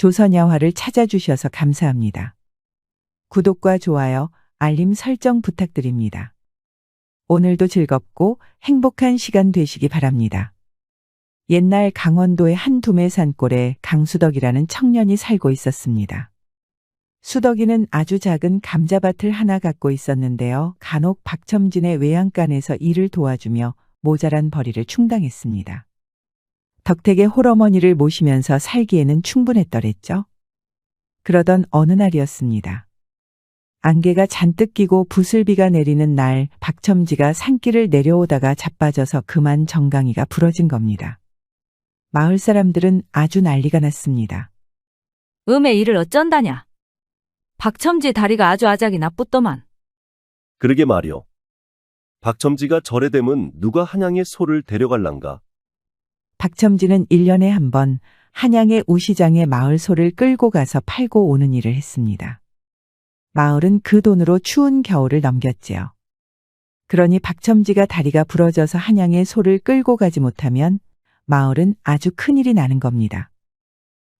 조선야화를 찾아주셔서 감사합니다. 구독과 좋아요, 알림 설정 부탁드립니다. 오늘도 즐겁고 행복한 시간 되시기 바랍니다. 옛날 강원도의 한 두메산골에 강수덕이라는 청년이 살고 있었습니다. 수덕이는 아주 작은 감자밭을 하나 갖고 있었는데요. 간혹 박첨진의 외양간에서 일을 도와주며 모자란 벌이를 충당했습니다. 덕택의 홀어머니를 모시면서 살기에는 충분했더랬죠. 그러던 어느 날이었습니다. 안개가 잔뜩 끼고 부슬비가 내리는 날 박첨지가 산길을 내려오다가 자빠져서 그만 정강이가 부러진 겁니다. 마을 사람들은 아주 난리가 났습니다. 음의 일을 어쩐다냐. 박첨지 다리가 아주 아작이 나쁘더만. 그러게 말이오. 박첨지가 절에 되면 누가 한양의 소를 데려갈란가? 박첨지는 1년에 한 번 한양의 우시장에 마을 소를 끌고 가서 팔고 오는 일을 했습니다. 마을은 그 돈으로 추운 겨울을 넘겼지요. 그러니 박첨지가 다리가 부러져서 한양의 소를 끌고 가지 못하면 마을은 아주 큰일이 나는 겁니다.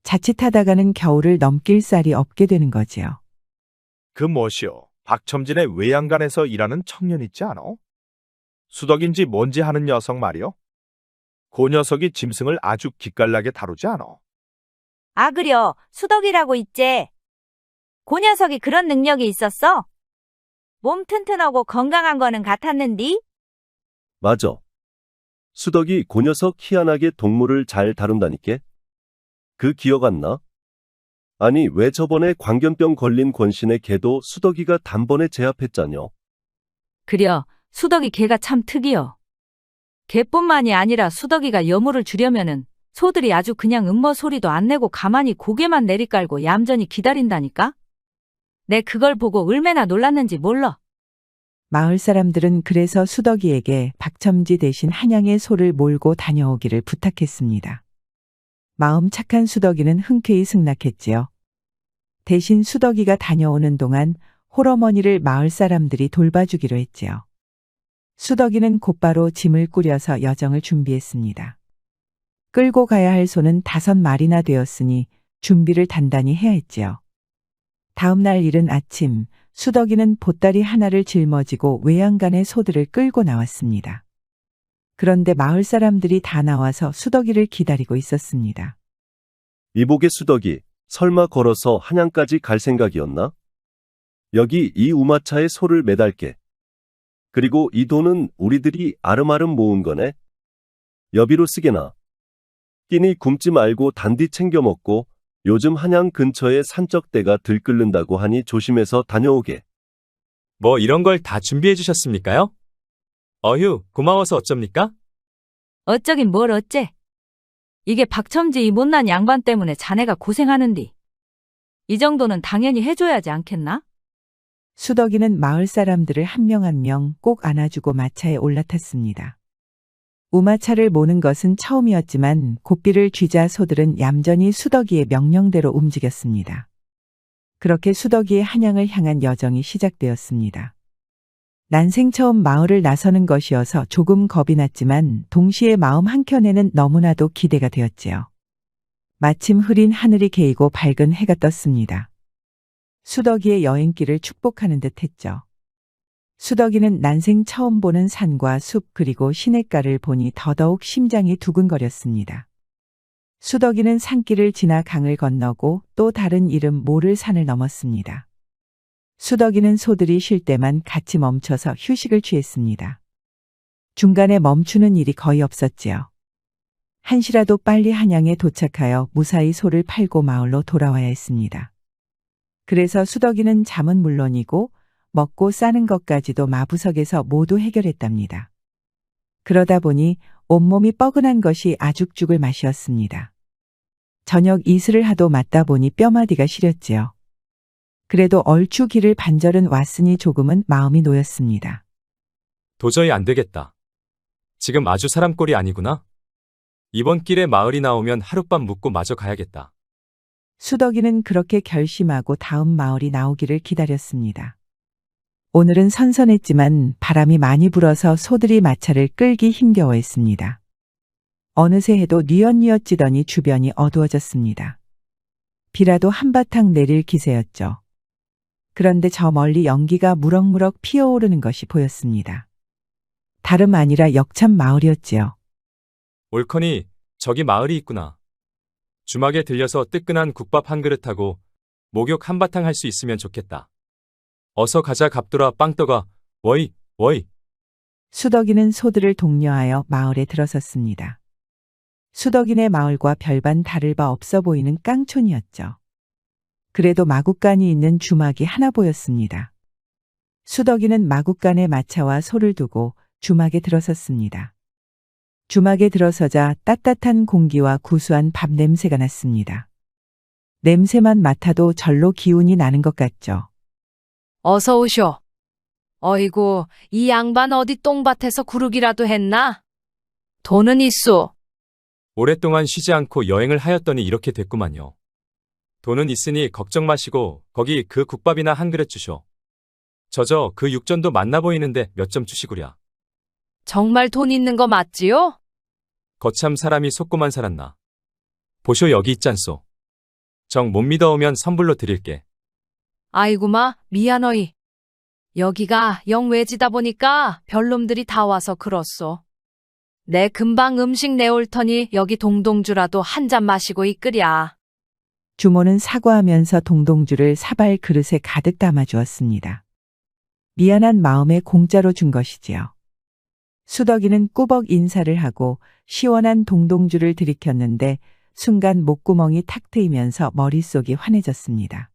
자칫하다가는 겨울을 넘길 쌀이 없게 되는 거지요. 그 뭐시오? 박첨진의 외양간에서 일하는 청년 있지 않어? 수덕인지 뭔지 하는 녀석 말이오? 그 녀석이 짐승을 아주 기깔나게 다루지 않어? 아, 그려. 수덕이라고 있제. 그 녀석이 그런 능력이 있었어? 몸 튼튼하고 건강한 거는 같았는디? 맞아. 수덕이 그 녀석 희한하게 동물을 잘 다룬다니께? 그 기억 안 나? 아니 왜 저번에 광견병 걸린 권신의 개도 수덕이가 단번에 제압했잖여. 그려, 수덕이 개가 참 특이여. 개뿐만이 아니라 수덕이가 여물을 주려면은 소들이 아주 그냥 음머 소리도 안 내고 가만히 고개만 내리깔고 얌전히 기다린다니까? 내 그걸 보고 얼마나 놀랐는지 몰라. 마을 사람들은 그래서 수덕이에게 박첨지 대신 한양의 소를 몰고 다녀오기를 부탁했습니다. 마음 착한 수덕이는 흔쾌히 승낙했지요. 대신 수덕이가 다녀오는 동안 홀어머니를 마을 사람들이 돌봐주기로 했지요. 수덕이는 곧바로 짐을 꾸려서 여정을 준비했습니다. 끌고 가야 할 소는 5마리나 되었으니 준비를 단단히 해야 했지요. 다음 날 이른 아침, 수덕이는 보따리 하나를 짊어지고 외양간의 소들을 끌고 나왔습니다. 그런데 마을 사람들이 다 나와서 수덕이를 기다리고 있었습니다. 이복의 수덕이 설마 걸어서 한양까지 갈 생각이었나? 여기 이 우마차에 소를 매달게. 그리고 이 돈은 우리들이 아름아름 모은 거네. 여비로 쓰게나. 끼니 굶지 말고 단디 챙겨 먹고 요즘 한양 근처에 산적대가 들끓는다고 하니 조심해서 다녀오게. 뭐 이런 걸 다 준비해 주셨습니까요? 어휴, 고마워서 어쩝니까? 어쩌긴 뭘 어째. 이게 박첨지 이 못난 양반 때문에 자네가 고생하는디. 이 정도는 당연히 해줘야지 않겠나? 수덕이는 마을 사람들을 한 명 한 명 꼭 안아주고 마차에 올라탔습니다. 우마차를 모는 것은 처음이었지만 고삐를 쥐자 소들은 얌전히 수덕이의 명령대로 움직였습니다. 그렇게 수덕이의 한양을 향한 여정이 시작되었습니다. 난생 처음 마을을 나서는 것이어서 조금 겁이 났지만 동시에 마음 한켠에는 너무나도 기대가 되었지요. 마침 흐린 하늘이 개이고 밝은 해가 떴습니다. 수덕이의 여행길을 축복하는 듯 했죠. 수덕이는 난생 처음 보는 산과 숲 그리고 시냇가를 보니 더더욱 심장이 두근거렸습니다. 수덕이는 산길을 지나 강을 건너고 또 다른 이름 모를 산을 넘었습니다. 수덕이는 소들이 쉴 때만 같이 멈춰서 휴식을 취했습니다. 중간에 멈추는 일이 거의 없었지요. 한시라도 빨리 한양에 도착하여 무사히 소를 팔고 마을로 돌아와야 했습니다. 그래서 수덕이는 잠은 물론이고 먹고 싸는 것까지도 마부석에서 모두 해결했답니다. 그러다 보니 온몸이 뻐근한 것이 아죽죽을 맛이었습니다. 저녁 이슬을 하도 맞다 보니 뼈마디가 시렸지요. 그래도 얼추 길을 반절은 왔으니 조금은 마음이 놓였습니다. 도저히 안 되겠다. 지금 아주 사람 꼴이 아니구나. 이번 길에 마을이 나오면 하룻밤 묵고 마저 가야겠다. 수덕이는 그렇게 결심하고 다음 마을이 나오기를 기다렸습니다. 오늘은 선선했지만 바람이 많이 불어서 소들이 마차를 끌기 힘겨워했습니다. 어느새 해도 뉘엿뉘엿 지더니 주변이 어두워졌습니다. 비라도 한바탕 내릴 기세였죠. 그런데 저 멀리 연기가 무럭무럭 피어오르는 것이 보였습니다. 다름 아니라 역참 마을이었지요. 옳거니 저기 마을이 있구나. 주막에 들려서 뜨끈한 국밥 한 그릇하고 목욕 한바탕 할 수 있으면 좋겠다. 어서 가자 갑돌아 빵떡아. 워이 워이. 수덕이는 소들을 독려하여 마을에 들어섰습니다. 수덕이네 마을과 별반 다를 바 없어 보이는 깡촌이었죠. 그래도 마구간이 있는 주막이 하나 보였습니다. 수덕이는 마구간에 마차와 소를 두고 주막에 들어섰습니다. 주막에 들어서자 따뜻한 공기와 구수한 밥 냄새가 났습니다. 냄새만 맡아도 절로 기운이 나는 것 같죠. 어서 오쇼. 어이구, 이 양반 어디 똥밭에서 구르기라도 했나? 돈은 있소. 오랫동안 쉬지 않고 여행을 하였더니 이렇게 됐구만요. 돈은 있으니 걱정 마시고 거기 그 국밥이나 한 그릇 주쇼. 저저 그 육전도 맛나 보이는데 몇 점 주시구랴. 정말 돈 있는 거 맞지요? 거참 사람이 속고만 살았나. 보쇼 여기 있잖소. 정 못 믿어오면 선불로 드릴게. 아이구마, 미안어이. 여기가 영 외지다 보니까 별놈들이 다 와서 그렇소. 내 금방 음식 내올 터니 여기 동동주라도 한 잔 마시고 이끌야. 주모는 사과하면서 동동주를 사발 그릇에 가득 담아주었습니다. 미안한 마음에 공짜로 준 것이지요. 수덕이는 꾸벅 인사를 하고 시원한 동동주를 들이켰는데 순간 목구멍이 탁 트이면서 머릿속이 환해졌습니다.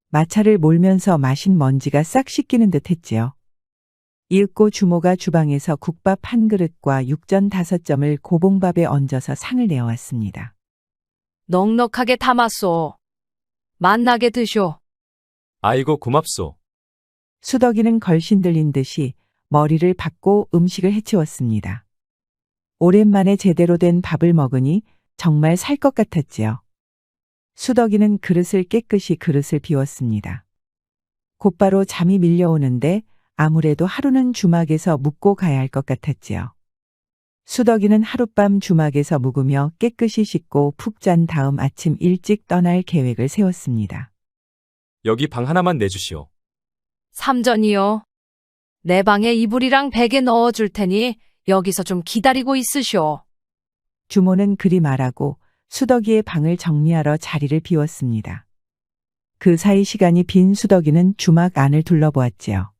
마차를 몰면서 마신 먼지가 싹 씻기는 듯 했지요. 이윽고 주모가 주방에서 국밥 한 그릇과 육전 5점을 고봉밥에 얹어서 상을 내어왔습니다. 넉넉하게 담았소. 맛나게 드쇼. 아이고 고맙소. 수덕이는 걸신 들린 듯이 머리를 박고 음식을 해치웠습니다. 오랜만에 제대로 된 밥을 먹으니 정말 살 것 같았지요. 수덕이는 그릇을 비웠습니다. 곧바로 잠이 밀려오는데 아무래도 하루는 주막에서 묵고 가야 할 것 같았지요. 수덕이는 하룻밤 주막에서 묵으며 깨끗이 씻고 푹 잔 다음 아침 일찍 떠날 계획을 세웠습니다. 여기 방 하나만 내주시오. 삼전이요. 내 방에 이불이랑 베개 넣어줄 테니 여기서 좀 기다리고 있으쇼. 주모는 그리 말하고 수덕이의 방을 정리하러 자리를 비웠습니다. 그 사이 시간이 빈 수덕이는 주막 안을 둘러보았지요.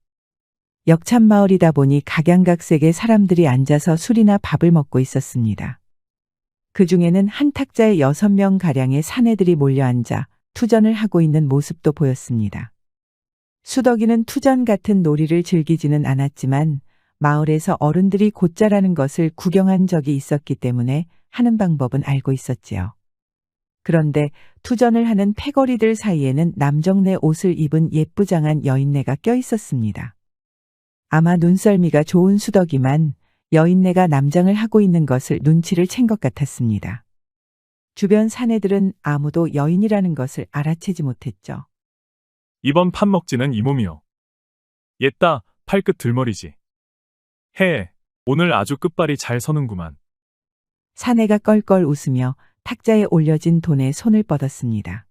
역참마을이다 보니 각양각색의 사람들이 앉아서 술이나 밥을 먹고 있었습니다. 그 중에는 한 탁자에 6명가량의 사내들이 몰려앉아 투전을 하고 있는 모습도 보였습니다. 수덕이는 투전 같은 놀이를 즐기지는 않았지만 마을에서 어른들이 곧자라는 것을 구경한 적이 있었기 때문에 하는 방법은 알고 있었지요. 그런데 투전을 하는 패거리들 사이에는 남정네 옷을 입은 예쁘장한 여인네가 껴있었습니다. 아마 눈썰미가 좋은 수덕이만 여인네가 남장을 하고 있는 것을 눈치를 챈 것 같았습니다. 주변 사내들은 아무도 여인이라는 것을 알아채지 못했죠. 이번 판 먹지는 이 몸이요. 옛다 팔끝 들머리지. 해, 오늘 아주 끝발이 잘 서는구만. 사내가 껄껄 웃으며 탁자에 올려진 돈에 손을 뻗었습니다.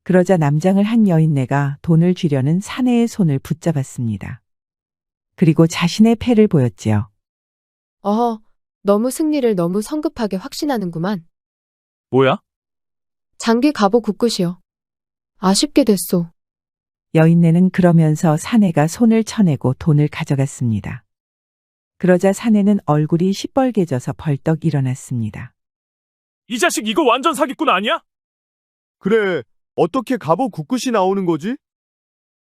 그러자 남장을 한 여인네가 돈을 쥐려는 사내의 손을 붙잡았습니다. 그리고 자신의 패를 보였지요. 어허, 너무 승리를 너무 성급하게 확신하는구만. 뭐야? 장기 갑오 굳굿이요. 아쉽게 됐소. 여인네는 그러면서 사내가 손을 쳐내고 돈을 가져갔습니다. 그러자 사내는 얼굴이 시뻘개져서 벌떡 일어났습니다. 이 자식 이거 완전 사기꾼 아니야? 그래, 어떻게 갑오 굳굿이 나오는 거지?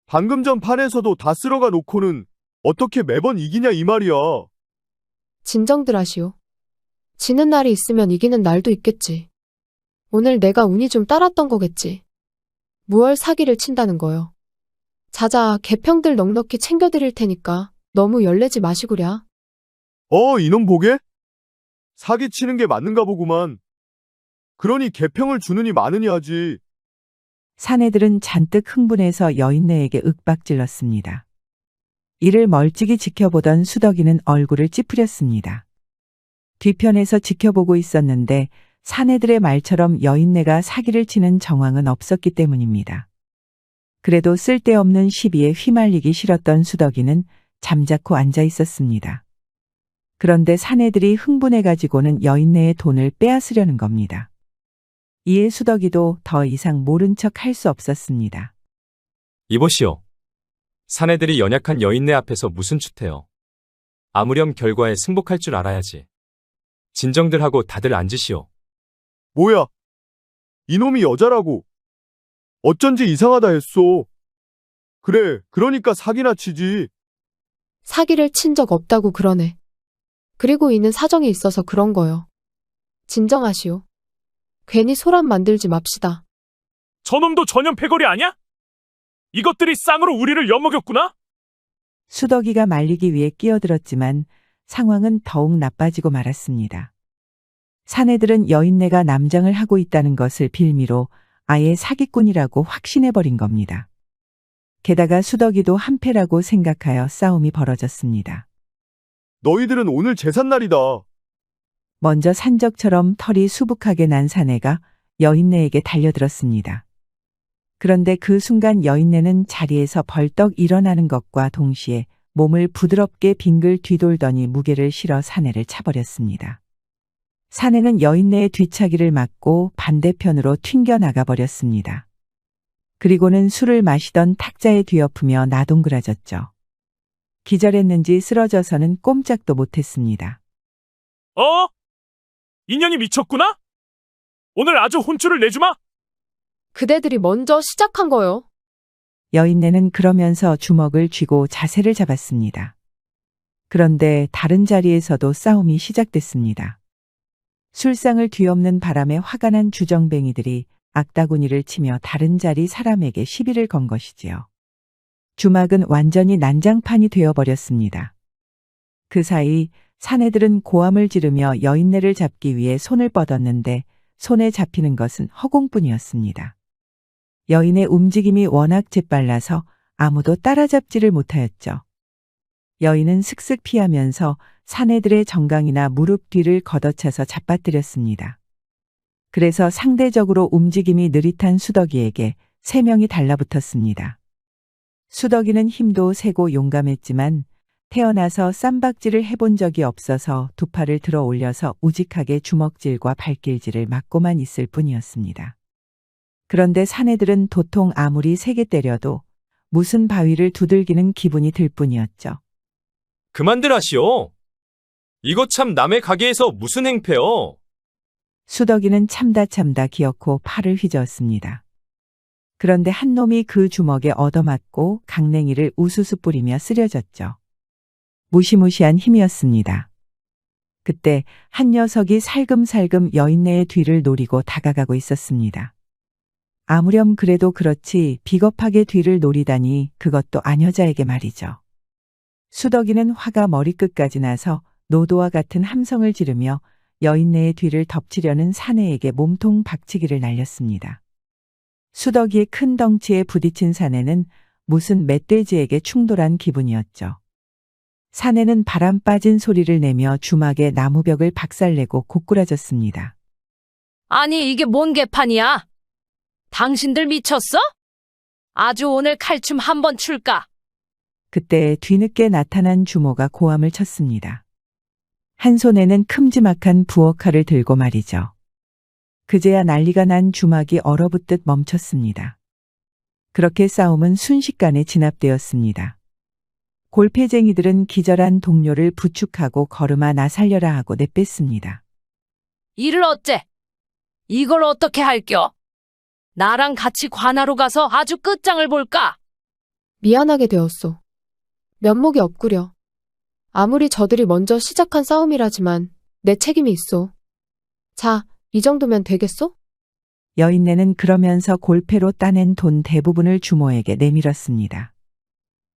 방금 전 판에서도 다 쓸어가 놓고는 어떻게 매번 이기냐 이 말이야. 진정들 하시오. 지는 날이 있으면 이기는 날도 있겠지. 오늘 내가 운이 좀 따랐던 거겠지. 무얼 사기를 친다는 거요. 자자, 개평들 넉넉히 챙겨드릴 테니까 너무 열내지 마시구랴. 이놈 보게? 사기 치는 게 맞는가 보구만. 그러니 개평을 주느니 마느니 하지. 사내들은 잔뜩 흥분해서 여인네에게 윽박질렀습니다. 이를 멀찍이 지켜보던 수덕이는 얼굴을 찌푸렸습니다. 뒤편에서 지켜보고 있었는데 사내들의 말처럼 여인네가 사기를 치는 정황은 없었기 때문입니다. 그래도 쓸데없는 시비에 휘말리기 싫었던 수덕이는 잠자코 앉아 있었습니다. 그런데 사내들이 흥분해가지고는 여인네의 돈을 빼앗으려는 겁니다. 이에 수덕이도 더 이상 모른 척 할 수 없었습니다. 이보시오. 사내들이 연약한 여인네 앞에서 무슨 추태요. 아무렴 결과에 승복할 줄 알아야지. 진정들 하고 다들 앉으시오. 뭐야? 이놈이 여자라고. 어쩐지 이상하다 했어. 그래, 그러니까 사기나 치지. 사기를 친 적 없다고 그러네. 그리고 이는 사정이 있어서 그런 거요. 진정하시오. 괜히 소란 만들지 맙시다. 저놈도 전염 패거리 아냐? 이것들이 쌍으로 우리를 엿먹였구나? 수덕이가 말리기 위해 끼어들었지만 상황은 더욱 나빠지고 말았습니다. 사내들은 여인네가 남장을 하고 있다는 것을 빌미로 아예 사기꾼이라고 확신해버린 겁니다. 게다가 수덕이도 한패라고 생각하여 싸움이 벌어졌습니다. 너희들은 오늘 제삿날이다. 먼저 산적처럼 털이 수북하게 난 사내가 여인네에게 달려들었습니다. 그런데 그 순간 여인네는 자리에서 벌떡 일어나는 것과 동시에 몸을 부드럽게 빙글 뒤돌더니 무게를 실어 사내를 차버렸습니다. 사내는 여인네의 뒤차기를 맞고 반대편으로 튕겨 나가버렸습니다. 그리고는 술을 마시던 탁자에 뒤엎으며 나동그라졌죠. 기절했는지 쓰러져서는 꼼짝도 못했습니다. 인연이 미쳤구나? 오늘 아주 혼쭐을 내주마? 그대들이 먼저 시작한 거요. 여인네는 그러면서 주먹을 쥐고 자세를 잡았습니다. 그런데 다른 자리에서도 싸움이 시작됐습니다. 술상을 뒤엎는 바람에 화가 난 주정뱅이들이 악다구니를 치며 다른 자리 사람에게 시비를 건 것이지요. 주막은 완전히 난장판이 되어버렸습니다. 그 사이 사내들은 고함을 지르며 여인네를 잡기 위해 손을 뻗었는데 손에 잡히는 것은 허공뿐이었습니다. 여인의 움직임이 워낙 재빨라서 아무도 따라잡지를 못하였죠. 여인은 슥슥 피하면서 사내들의 정강이나 무릎 뒤를 걷어차서 잡아뜨렸습니다. 그래서 상대적으로 움직임이 느릿한 수덕이에게 3명이 달라붙었습니다. 수덕이는 힘도 세고 용감했지만 태어나서 쌈박질을 해본 적이 없어서 두 팔을 들어 올려서 우직하게 주먹질과 발길질을 막고만 있을 뿐이었습니다. 그런데 사내들은 도통 아무리 세게 때려도 무슨 바위를 두들기는 기분이 들 뿐이었죠. 그만들 하시오. 이거 참 남의 가게에서 무슨 행패요. 수덕이는 참다 기어코 팔을 휘저었습니다. 그런데 한 놈이 그 주먹에 얻어맞고 강냉이를 우수수 뿌리며 쓰려졌죠. 무시무시한 힘이었습니다. 그때 한 녀석이 살금살금 여인네의 뒤를 노리고 다가가고 있었습니다. 아무렴 그래도 그렇지 비겁하게 뒤를 노리다니 그것도 아녀자에게 말이죠. 수덕이는 화가 머리끝까지 나서 노도와 같은 함성을 지르며 여인네의 뒤를 덮치려는 사내에게 몸통 박치기를 날렸습니다. 수덕이의 큰 덩치에 부딪힌 사내는 무슨 멧돼지에게 충돌한 기분이었죠. 사내는 바람 빠진 소리를 내며 주막에 나무벽을 박살내고 고꾸라졌습니다. 아니 이게 뭔 개판이야? 당신들 미쳤어? 아주 오늘 칼춤 한번 출까? 그때 뒤늦게 나타난 주모가 고함을 쳤습니다. 한 손에는 큼지막한 부엌칼을 들고 말이죠. 그제야 난리가 난 주막이 얼어붙듯 멈췄습니다. 그렇게 싸움은 순식간에 진압되었습니다. 골패쟁이들은 기절한 동료를 부축하고 걸음아 나 살려라 하고 내뺐습니다. 이를 어째? 이걸 어떻게 할겨? 나랑 같이 관하로 가서 아주 끝장을 볼까? 미안하게 되었소. 면목이 없구려. 아무리 저들이 먼저 시작한 싸움이라지만 내 책임이 있소. 자, 이 정도면 되겠소? 여인네는 그러면서 골패로 따낸 돈 대부분을 주모에게 내밀었습니다.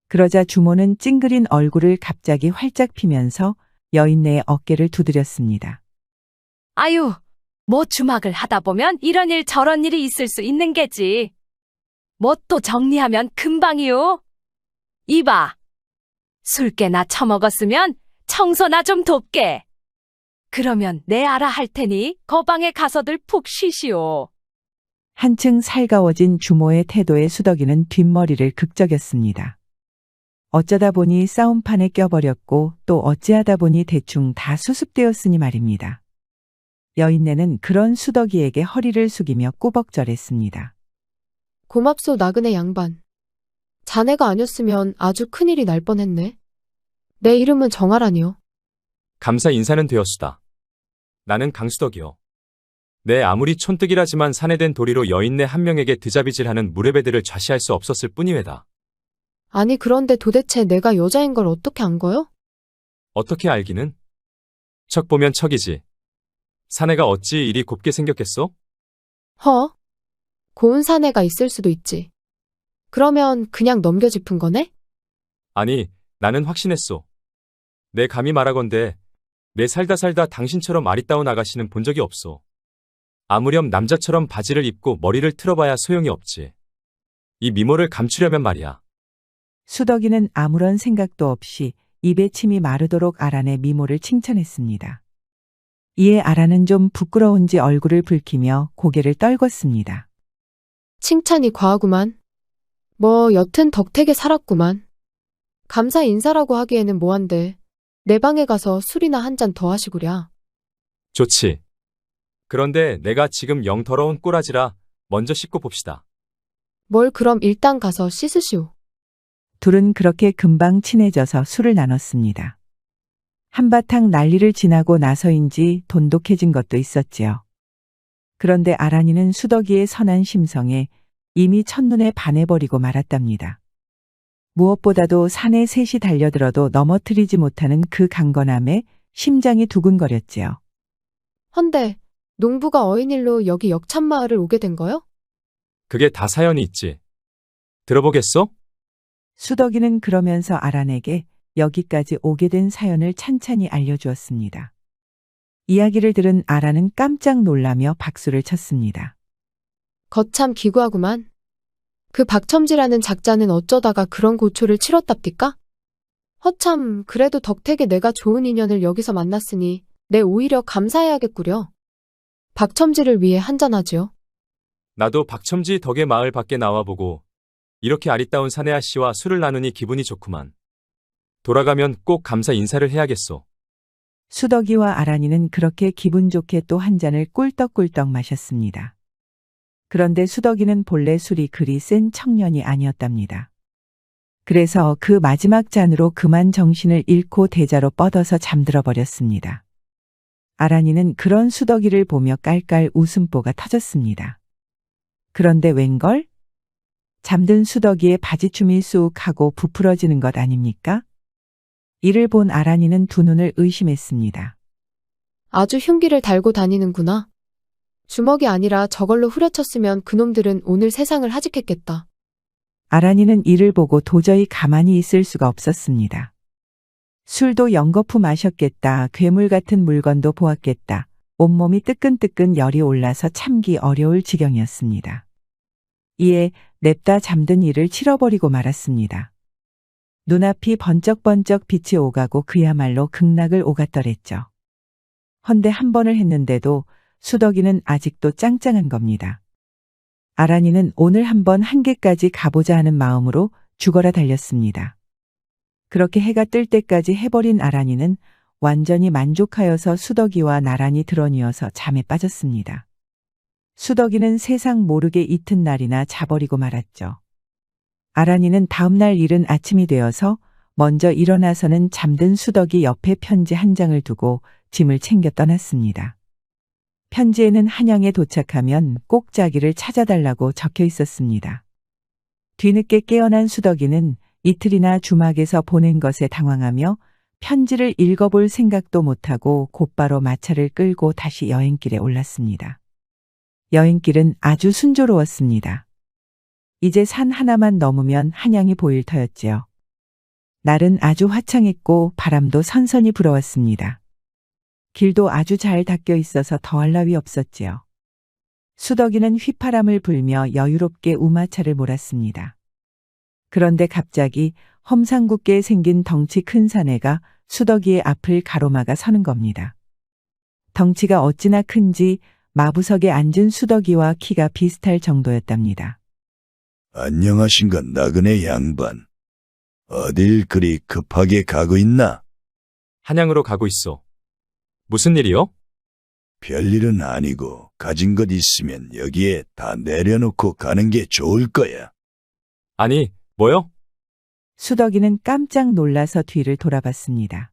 그러자 주모는 찡그린 얼굴을 갑자기 활짝 피면서 여인네의 어깨를 두드렸습니다. 아유, 뭐 주막을 하다 보면 이런 일 저런 일이 있을 수 있는 게지. 뭐 또 정리하면 금방이요. 이봐, 술 깨나 처먹었으면 청소나 좀 돕게. 그러면 내 알아 할 테니 거방에 가서들 푹 쉬시오. 한층 살가워진 주모의 태도에 수덕이는 뒷머리를 극적였습니다. 어쩌다 보니 싸움판에 껴버렸고 또 어찌하다 보니 대충 다 수습되었으니 말입니다. 여인네는 그런 수덕이에게 허리를 숙이며 꾸벅절했습니다. 고맙소 나그네 양반. 자네가 아니었으면 아주 큰일이 날 뻔했네. 내 이름은 정아라니요. 감사 인사는 되었수다. 나는 강수덕이요. 내 아무리 촌뜨기라지만 사내된 도리로 여인네 한 명에게 드자비질하는 무례배들을 좌시할 수 없었을 뿐이외다. 아니 그런데 도대체 내가 여자인 걸 어떻게 안 거요? 어떻게 알기는? 척 보면 척이지. 사내가 어찌 이리 곱게 생겼겠소? 허? 고운 사내가 있을 수도 있지. 그러면 그냥 넘겨짚은 거네? 아니, 나는 확신했소. 내 감히 말하건대 내 살다 당신처럼 아리따운 아가씨는 본 적이 없소. 아무렴 남자처럼 바지를 입고 머리를 틀어봐야 소용이 없지. 이 미모를 감추려면 말이야. 수덕이는 아무런 생각도 없이 입에 침이 마르도록 아란의 미모를 칭찬했습니다. 이에 아란은 좀 부끄러운지 얼굴을 붉히며 고개를 떨궜습니다. 칭찬이 과하구만. 뭐 여튼 덕택에 살았구만. 감사 인사라고 하기에는 뭐한데 내 방에 가서 술이나 한 잔 더 하시구랴. 좋지. 그런데 내가 지금 영 더러운 꼬라지라 먼저 씻고 봅시다. 뭘 그럼 일단 가서 씻으시오. 둘은 그렇게 금방 친해져서 술을 나눴습니다. 한바탕 난리를 지나고 나서인지 돈독해진 것도 있었지요. 그런데 아란이는 수덕이의 선한 심성에 이미 첫눈에 반해버리고 말았답니다. 무엇보다도 산에 셋이 달려들어도 넘어뜨리지 못하는 그 강건함에 심장이 두근거렸지요. 헌데 농부가 어인일로 여기 역참마을을 오게 된 거요? 그게 다 사연이 있지. 들어보겠소? 수덕이는 그러면서 아란에게 여기까지 오게 된 사연을 찬찬히 알려주었습니다. 이야기를 들은 아란은 깜짝 놀라며 박수를 쳤습니다. 거참 기구하구만. 그 박첨지라는 작자는 어쩌다가 그런 고초를 치렀답디까? 허참 그래도 덕택에 내가 좋은 인연을 여기서 만났으니 내 오히려 감사해야겠구려. 박첨지를 위해 한잔하지요. 나도 박첨지 덕의 마을 밖에 나와보고 이렇게 아리따운 사내 아씨와 술을 나누니 기분이 좋구만. 돌아가면 꼭 감사 인사를 해야겠소. 수덕이와 아란이는 그렇게 기분 좋게 또 한 잔을 꿀떡꿀떡 마셨습니다. 그런데 수덕이는 본래 술이 그리 센 청년이 아니었답니다. 그래서 그 마지막 잔으로 그만 정신을 잃고 대자로 뻗어서 잠들어 버렸습니다. 아란이는 그런 수덕이를 보며 깔깔 웃음보가 터졌습니다. 그런데 웬걸? 잠든 수덕이의 바지춤이 쑥 하고 부풀어지는 것 아닙니까? 이를 본 아란이는 두 눈을 의심했습니다. 아주 흉기를 달고 다니는구나. 주먹이 아니라 저걸로 후려쳤으면 그놈들은 오늘 세상을 하직했겠다. 아란이는 이를 보고 도저히 가만히 있을 수가 없었습니다. 술도 연거푸 마셨겠다. 괴물 같은 물건도 보았겠다. 온몸이 뜨끈뜨끈 열이 올라서 참기 어려울 지경이었습니다. 이에 냅다 잠든 이를 치러버리고 말았습니다. 눈앞이 번쩍번쩍 빛이 오가고 그야말로 극락을 오갔더랬죠. 헌데 한 번을 했는데도 수덕이는 아직도 짱짱한 겁니다. 아란이는 오늘 한번 한계까지 가보자 하는 마음으로 죽어라 달렸습니다. 그렇게 해가 뜰 때까지 해버린 아란이는 완전히 만족하여서 수덕이와 나란히 드러뉘어서 잠에 빠졌습니다. 수덕이는 세상 모르게 이튿날이나 자버리고 말았죠. 아란이는 다음날 이른 아침이 되어서 먼저 일어나서는 잠든 수덕이 옆에 편지 한 장을 두고 짐을 챙겨 떠났습니다. 편지에는 한양에 도착하면 꼭 자기를 찾아달라고 적혀 있었습니다. 뒤늦게 깨어난 수덕이는 이틀이나 주막에서 보낸 것에 당황하며 편지를 읽어볼 생각도 못하고 곧바로 마차를 끌고 다시 여행길에 올랐습니다. 여행길은 아주 순조로웠습니다. 이제 산 하나만 넘으면 한양이 보일 터였지요. 날은 아주 화창했고 바람도 선선히 불어왔습니다. 길도 아주 잘 닦여 있어서 더할 나위 없었지요. 수덕이는 휘파람을 불며 여유롭게 우마차를 몰았습니다. 그런데 갑자기 험상궂게 생긴 덩치 큰 사내가 수덕이의 앞을 가로막아 서는 겁니다. 덩치가 어찌나 큰지 마부석에 앉은 수덕이와 키가 비슷할 정도였답니다. 안녕하신가 나그네 양반. 어딜 그리 급하게 가고 있나? 한양으로 가고 있어. 무슨 일이요? 별일은 아니고 가진 것 있으면 여기에 다 내려놓고 가는 게 좋을 거야. 아니, 뭐요? 수덕이는 깜짝 놀라서 뒤를 돌아봤습니다.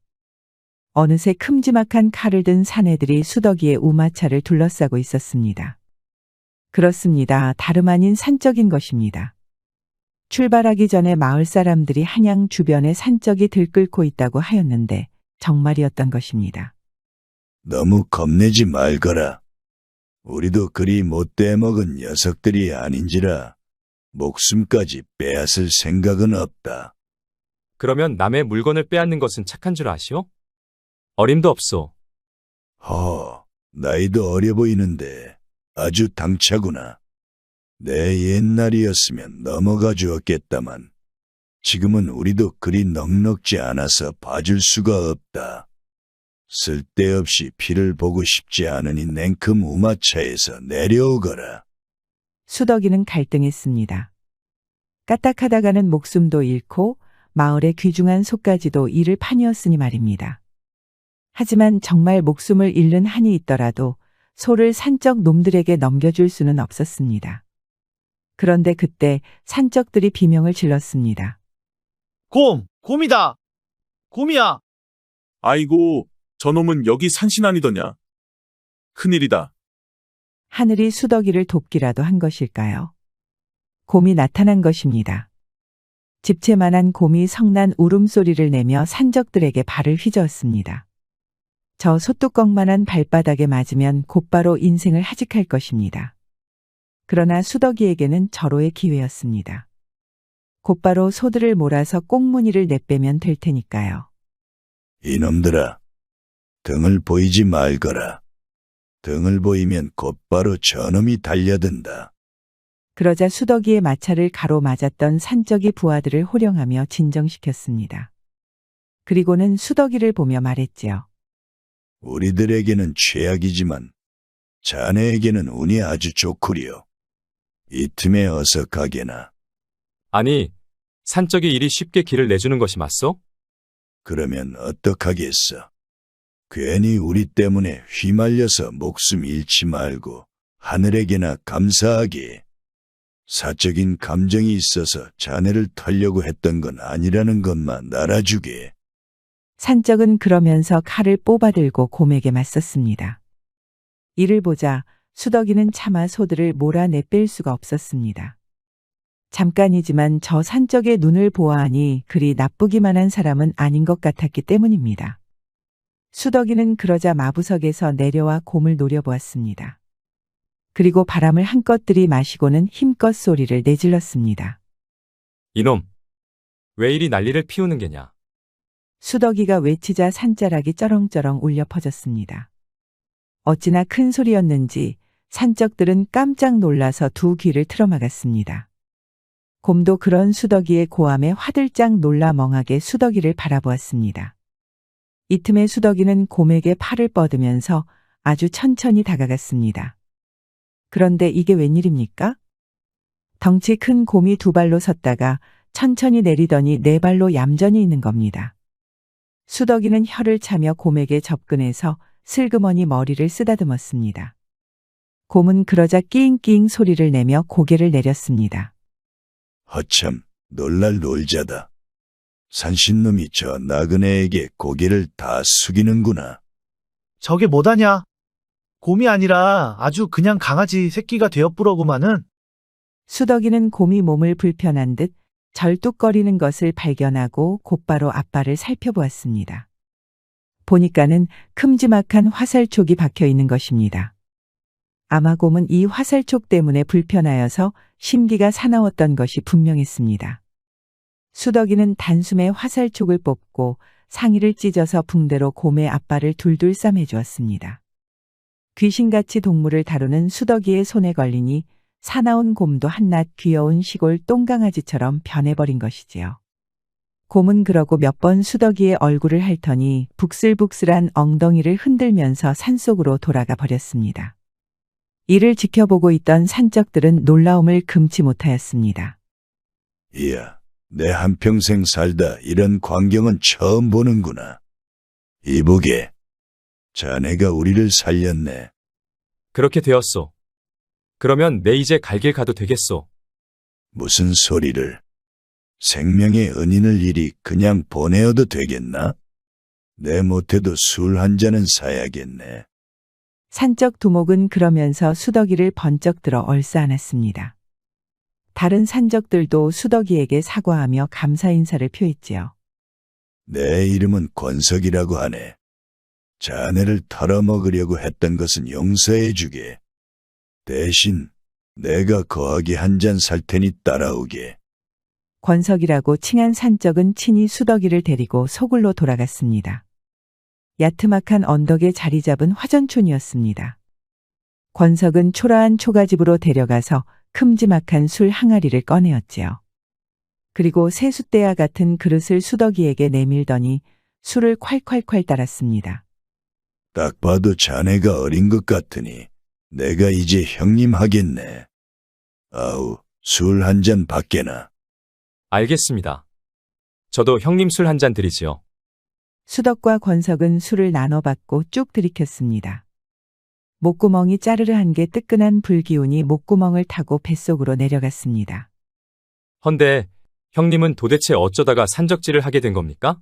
어느새 큼지막한 칼을 든 사내들이 수덕이의 우마차를 둘러싸고 있었습니다. 그렇습니다. 다름 아닌 산적인 것입니다. 출발하기 전에 마을 사람들이 한양 주변에 산적이 들끓고 있다고 하였는데 정말이었던 것입니다. 너무 겁내지 말거라. 우리도 그리 못돼 먹은 녀석들이 아닌지라 목숨까지 빼앗을 생각은 없다. 그러면 남의 물건을 빼앗는 것은 착한 줄 아시오? 어림도 없소. 나이도 어려 보이는데 아주 당차구나. 내 옛날이었으면 넘어가 주었겠다만 지금은 우리도 그리 넉넉지 않아서 봐줄 수가 없다. 쓸데없이 피를 보고 싶지 않으니 냉큼 우마차에서 내려오거라. 수덕이는 갈등했습니다. 까딱하다가는 목숨도 잃고 마을의 귀중한 소까지도 잃을 판이었으니 말입니다. 하지만 정말 목숨을 잃는 한이 있더라도 소를 산적 놈들에게 넘겨줄 수는 없었습니다. 그런데 그때 산적들이 비명을 질렀습니다. 곰이다! 곰이야! 아이고, 저놈은 여기 산신 아니더냐. 큰일이다. 하늘이 수덕이를 돕기라도 한 것일까요? 곰이 나타난 것입니다. 집채만한 곰이 성난 울음소리를 내며 산적들에게 발을 휘저었습니다. 저 소뚜껑만한 발바닥에 맞으면 곧바로 인생을 하직할 것입니다. 그러나 수덕이에게는 절호의 기회였습니다. 곧바로 소들을 몰아서 꽁무니를 내빼면 될 테니까요. 이놈들아, 등을 보이지 말거라. 등을 보이면 곧바로 저놈이 달려든다. 그러자 수덕이의 마차를 가로맞았던 산적이 부하들을 호령하며 진정시켰습니다. 그리고는 수덕이를 보며 말했지요. 우리들에게는 최악이지만 자네에게는 운이 아주 좋구려. 이 틈에 어서 가게나. 아니, 산적이 이리 쉽게 길을 내주는 것이 맞소? 그러면 어떡하겠어. 괜히 우리 때문에 휘말려서 목숨 잃지 말고 하늘에게나 감사하게. 사적인 감정이 있어서 자네를 털려고 했던 건 아니라는 것만 알아주게. 산적은 그러면서 칼을 뽑아들고 곰에게 맞섰습니다. 이를 보자 수덕이는 차마 소들을 몰아내뺄 수가 없었습니다. 잠깐이지만 저 산적의 눈을 보아하니 그리 나쁘기만 한 사람은 아닌 것 같았기 때문입니다. 수덕이는 그러자 마부석에서 내려와 곰을 노려보았습니다. 그리고 바람을 한껏 들이마시고는 힘껏 소리를 내질렀습니다. 이놈, 왜 이리 난리를 피우는 게냐? 수덕이가 외치자 산자락이 쩌렁쩌렁 울려 퍼졌습니다. 어찌나 큰 소리였는지 산적들은 깜짝 놀라서 두 귀를 틀어막았습니다. 곰도 그런 수덕이의 고함에 화들짝 놀라 멍하게 수덕이를 바라보았습니다. 이 틈에 수덕이는 곰에게 팔을 뻗으면서 아주 천천히 다가갔습니다. 그런데 이게 웬일입니까? 덩치 큰 곰이 두 발로 섰다가 천천히 내리더니 네 발로 얌전히 있는 겁니다. 수덕이는 혀를 차며 곰에게 접근해서 슬그머니 머리를 쓰다듬었습니다. 곰은 그러자 끼잉끼잉 소리를 내며 고개를 내렸습니다. 허참, 놀랄 놀자다. 산신놈이 저 나그네에게 고개를 다 숙이는구나. 저게 뭐다냐? 곰이 아니라 아주 그냥 강아지 새끼가 되어뿌러구마는. 수덕이는 곰이 몸을 불편한 듯 절뚝거리는 것을 발견하고 곧바로 앞발을 살펴보았습니다. 보니까는 큼지막한 화살촉이 박혀 있는 것입니다. 아마 곰은 이 화살촉 때문에 불편하여서 심기가 사나웠던 것이 분명했습니다. 수덕이는 단숨에 화살촉을 뽑고 상의를 찢어서 붕대로 곰의 앞발을 둘둘 싸매 주었습니다. 귀신같이 동물을 다루는 수덕이의 손에 걸리니 사나운 곰도 한낱 귀여운 시골 똥강아지처럼 변해버린 것이지요. 곰은 그러고 몇 번 수덕이의 얼굴을 핥더니 북슬북슬한 엉덩이를 흔들면서 산속으로 돌아가 버렸습니다. 이를 지켜보고 있던 산적들은 놀라움을 금치 못하였습니다. 이야, 내 한평생 살다 이런 광경은 처음 보는구나. 이보게, 자네가 우리를 살렸네. 그렇게 되었소. 그러면 내 이제 갈 길 가도 되겠소. 무슨 소리를? 생명의 은인을 이리 그냥 보내어도 되겠나? 내 못해도 술 한 잔은 사야겠네. 산적 두목은 그러면서 수덕이를 번쩍 들어 얼싸안았습니다. 다른 산적들도 수덕이에게 사과하며 감사 인사를 표했지요. 내 이름은 권석이라고 하네. 자네를 털어먹으려고 했던 것은 용서해주게. 대신 내가 거하게 한 잔 살 테니 따라오게. 권석이라고 칭한 산적은 친히 수덕이를 데리고 소굴로 돌아갔습니다. 야트막한 언덕에 자리 잡은 화전촌이었습니다. 권석은 초라한 초가집으로 데려가서 큼지막한 술 항아리를 꺼내었지요. 그리고 세숫대와 같은 그릇을 수덕이에게 내밀더니 술을 콸콸콸 따랐습니다. 딱 봐도 자네가 어린 것 같으니 내가 이제 형님 하겠네. 아우, 술 한 잔 받게나. 알겠습니다. 저도 형님 술 한 잔 드리지요. 수덕과 권석은 술을 나눠받고 쭉 들이켰습니다. 목구멍이 짜르르한 게 뜨끈한 불기운이 목구멍을 타고 뱃속으로 내려갔습니다. 헌데 형님은 도대체 어쩌다가 산적질을 하게 된 겁니까?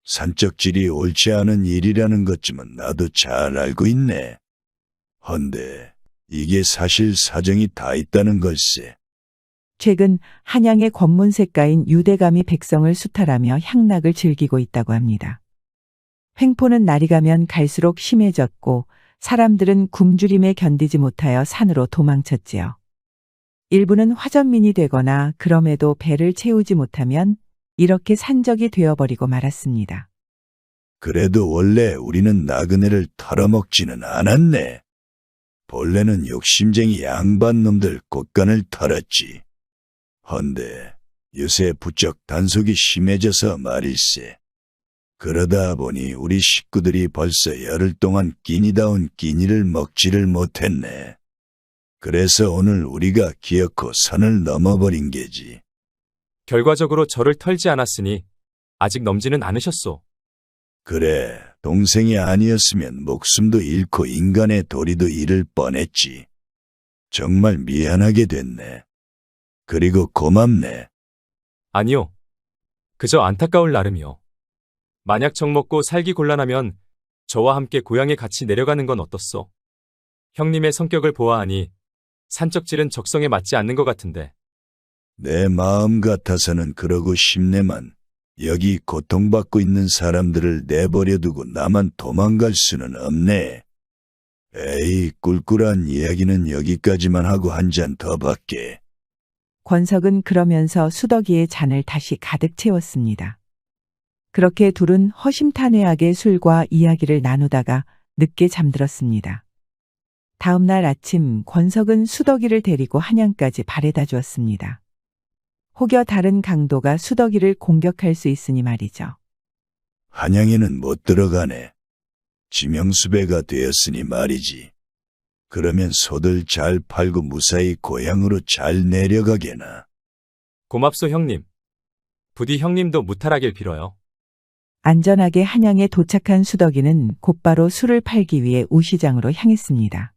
산적질이 옳지 않은 일이라는 것쯤은 나도 잘 알고 있네. 헌데 이게 사실 사정이 다 있다는 걸세. 최근 한양의 권문색가인 유대감이 백성을 수탈하며 향락을 즐기고 있다고 합니다. 횡포는 날이 가면 갈수록 심해졌고 사람들은 굶주림에 견디지 못하여 산으로 도망쳤지요. 일부는 화전민이 되거나 그럼에도 배를 채우지 못하면 이렇게 산적이 되어버리고 말았습니다. 그래도 원래 우리는 나그네를 털어먹지는 않았네. 본래는 욕심쟁이 양반놈들 곳간을 털었지. 헌데 요새 부쩍 단속이 심해져서 말일세. 그러다 보니 우리 식구들이 벌써 열흘 동안 끼니다운 끼니를 먹지를 못했네. 그래서 오늘 우리가 기어코 선을 넘어버린 게지. 결과적으로 저를 털지 않았으니 아직 넘지는 않으셨소. 그래, 동생이 아니었으면 목숨도 잃고 인간의 도리도 잃을 뻔했지. 정말 미안하게 됐네. 그리고 고맙네. 아니요. 그저 안타까울 나름이요. 만약 정 먹고 살기 곤란하면 저와 함께 고향에 같이 내려가는 건 어떻소? 형님의 성격을 보아하니 산적질은 적성에 맞지 않는 것 같은데. 내 마음 같아서는 그러고 싶네만 여기 고통받고 있는 사람들을 내버려두고 나만 도망갈 수는 없네. 에이, 꿀꿀한 이야기는 여기까지만 하고 한 잔 더 받게. 권석은 그러면서 수덕이의 잔을 다시 가득 채웠습니다. 그렇게 둘은 허심탄회하게 술과 이야기를 나누다가 늦게 잠들었습니다. 다음 날 아침 권석은 수덕이를 데리고 한양까지 발에다 주었습니다. 혹여 다른 강도가 수덕이를 공격할 수 있으니 말이죠. 한양에는 못 들어가네. 지명수배가 되었으니 말이지. 그러면 소들 잘 팔고 무사히 고향으로 잘 내려가게나. 고맙소 형님. 부디 형님도 무탈하길 빌어요. 안전하게 한양에 도착한 수덕이는 곧바로 술을 팔기 위해 우시장으로 향했습니다.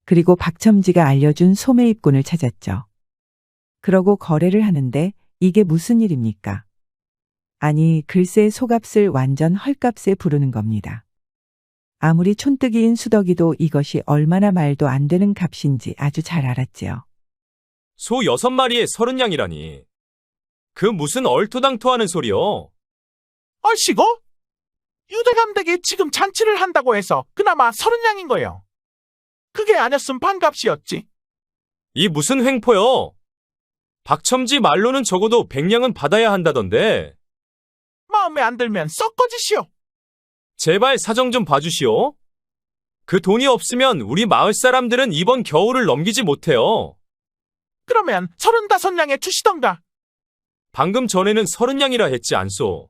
그리고 박첨지가 알려준 소매입군을 찾았죠. 그러고 거래를 하는데 이게 무슨 일입니까? 아니, 글쎄 소값을 완전 헐값에 부르는 겁니다. 아무리 촌뜨기인 수덕이도 이것이 얼마나 말도 안 되는 값인지 아주 잘 알았지요. 소 6마리에 30냥이라니. 그 무슨 얼토당토하는 소리요? 얼씨고? 유대감댁이 지금 잔치를 한다고 해서 그나마 30냥인 거요. 그게 아니었으면 반값이었지. 이 무슨 횡포요? 박첨지 말로는 적어도 100냥은 받아야 한다던데. 마음에 안 들면 썩거지시오. 제발 사정 좀 봐주시오. 그 돈이 없으면 우리 마을 사람들은 이번 겨울을 넘기지 못해요. 그러면 35냥에 주시던가. 방금 전에는 30냥이라 했지 않소.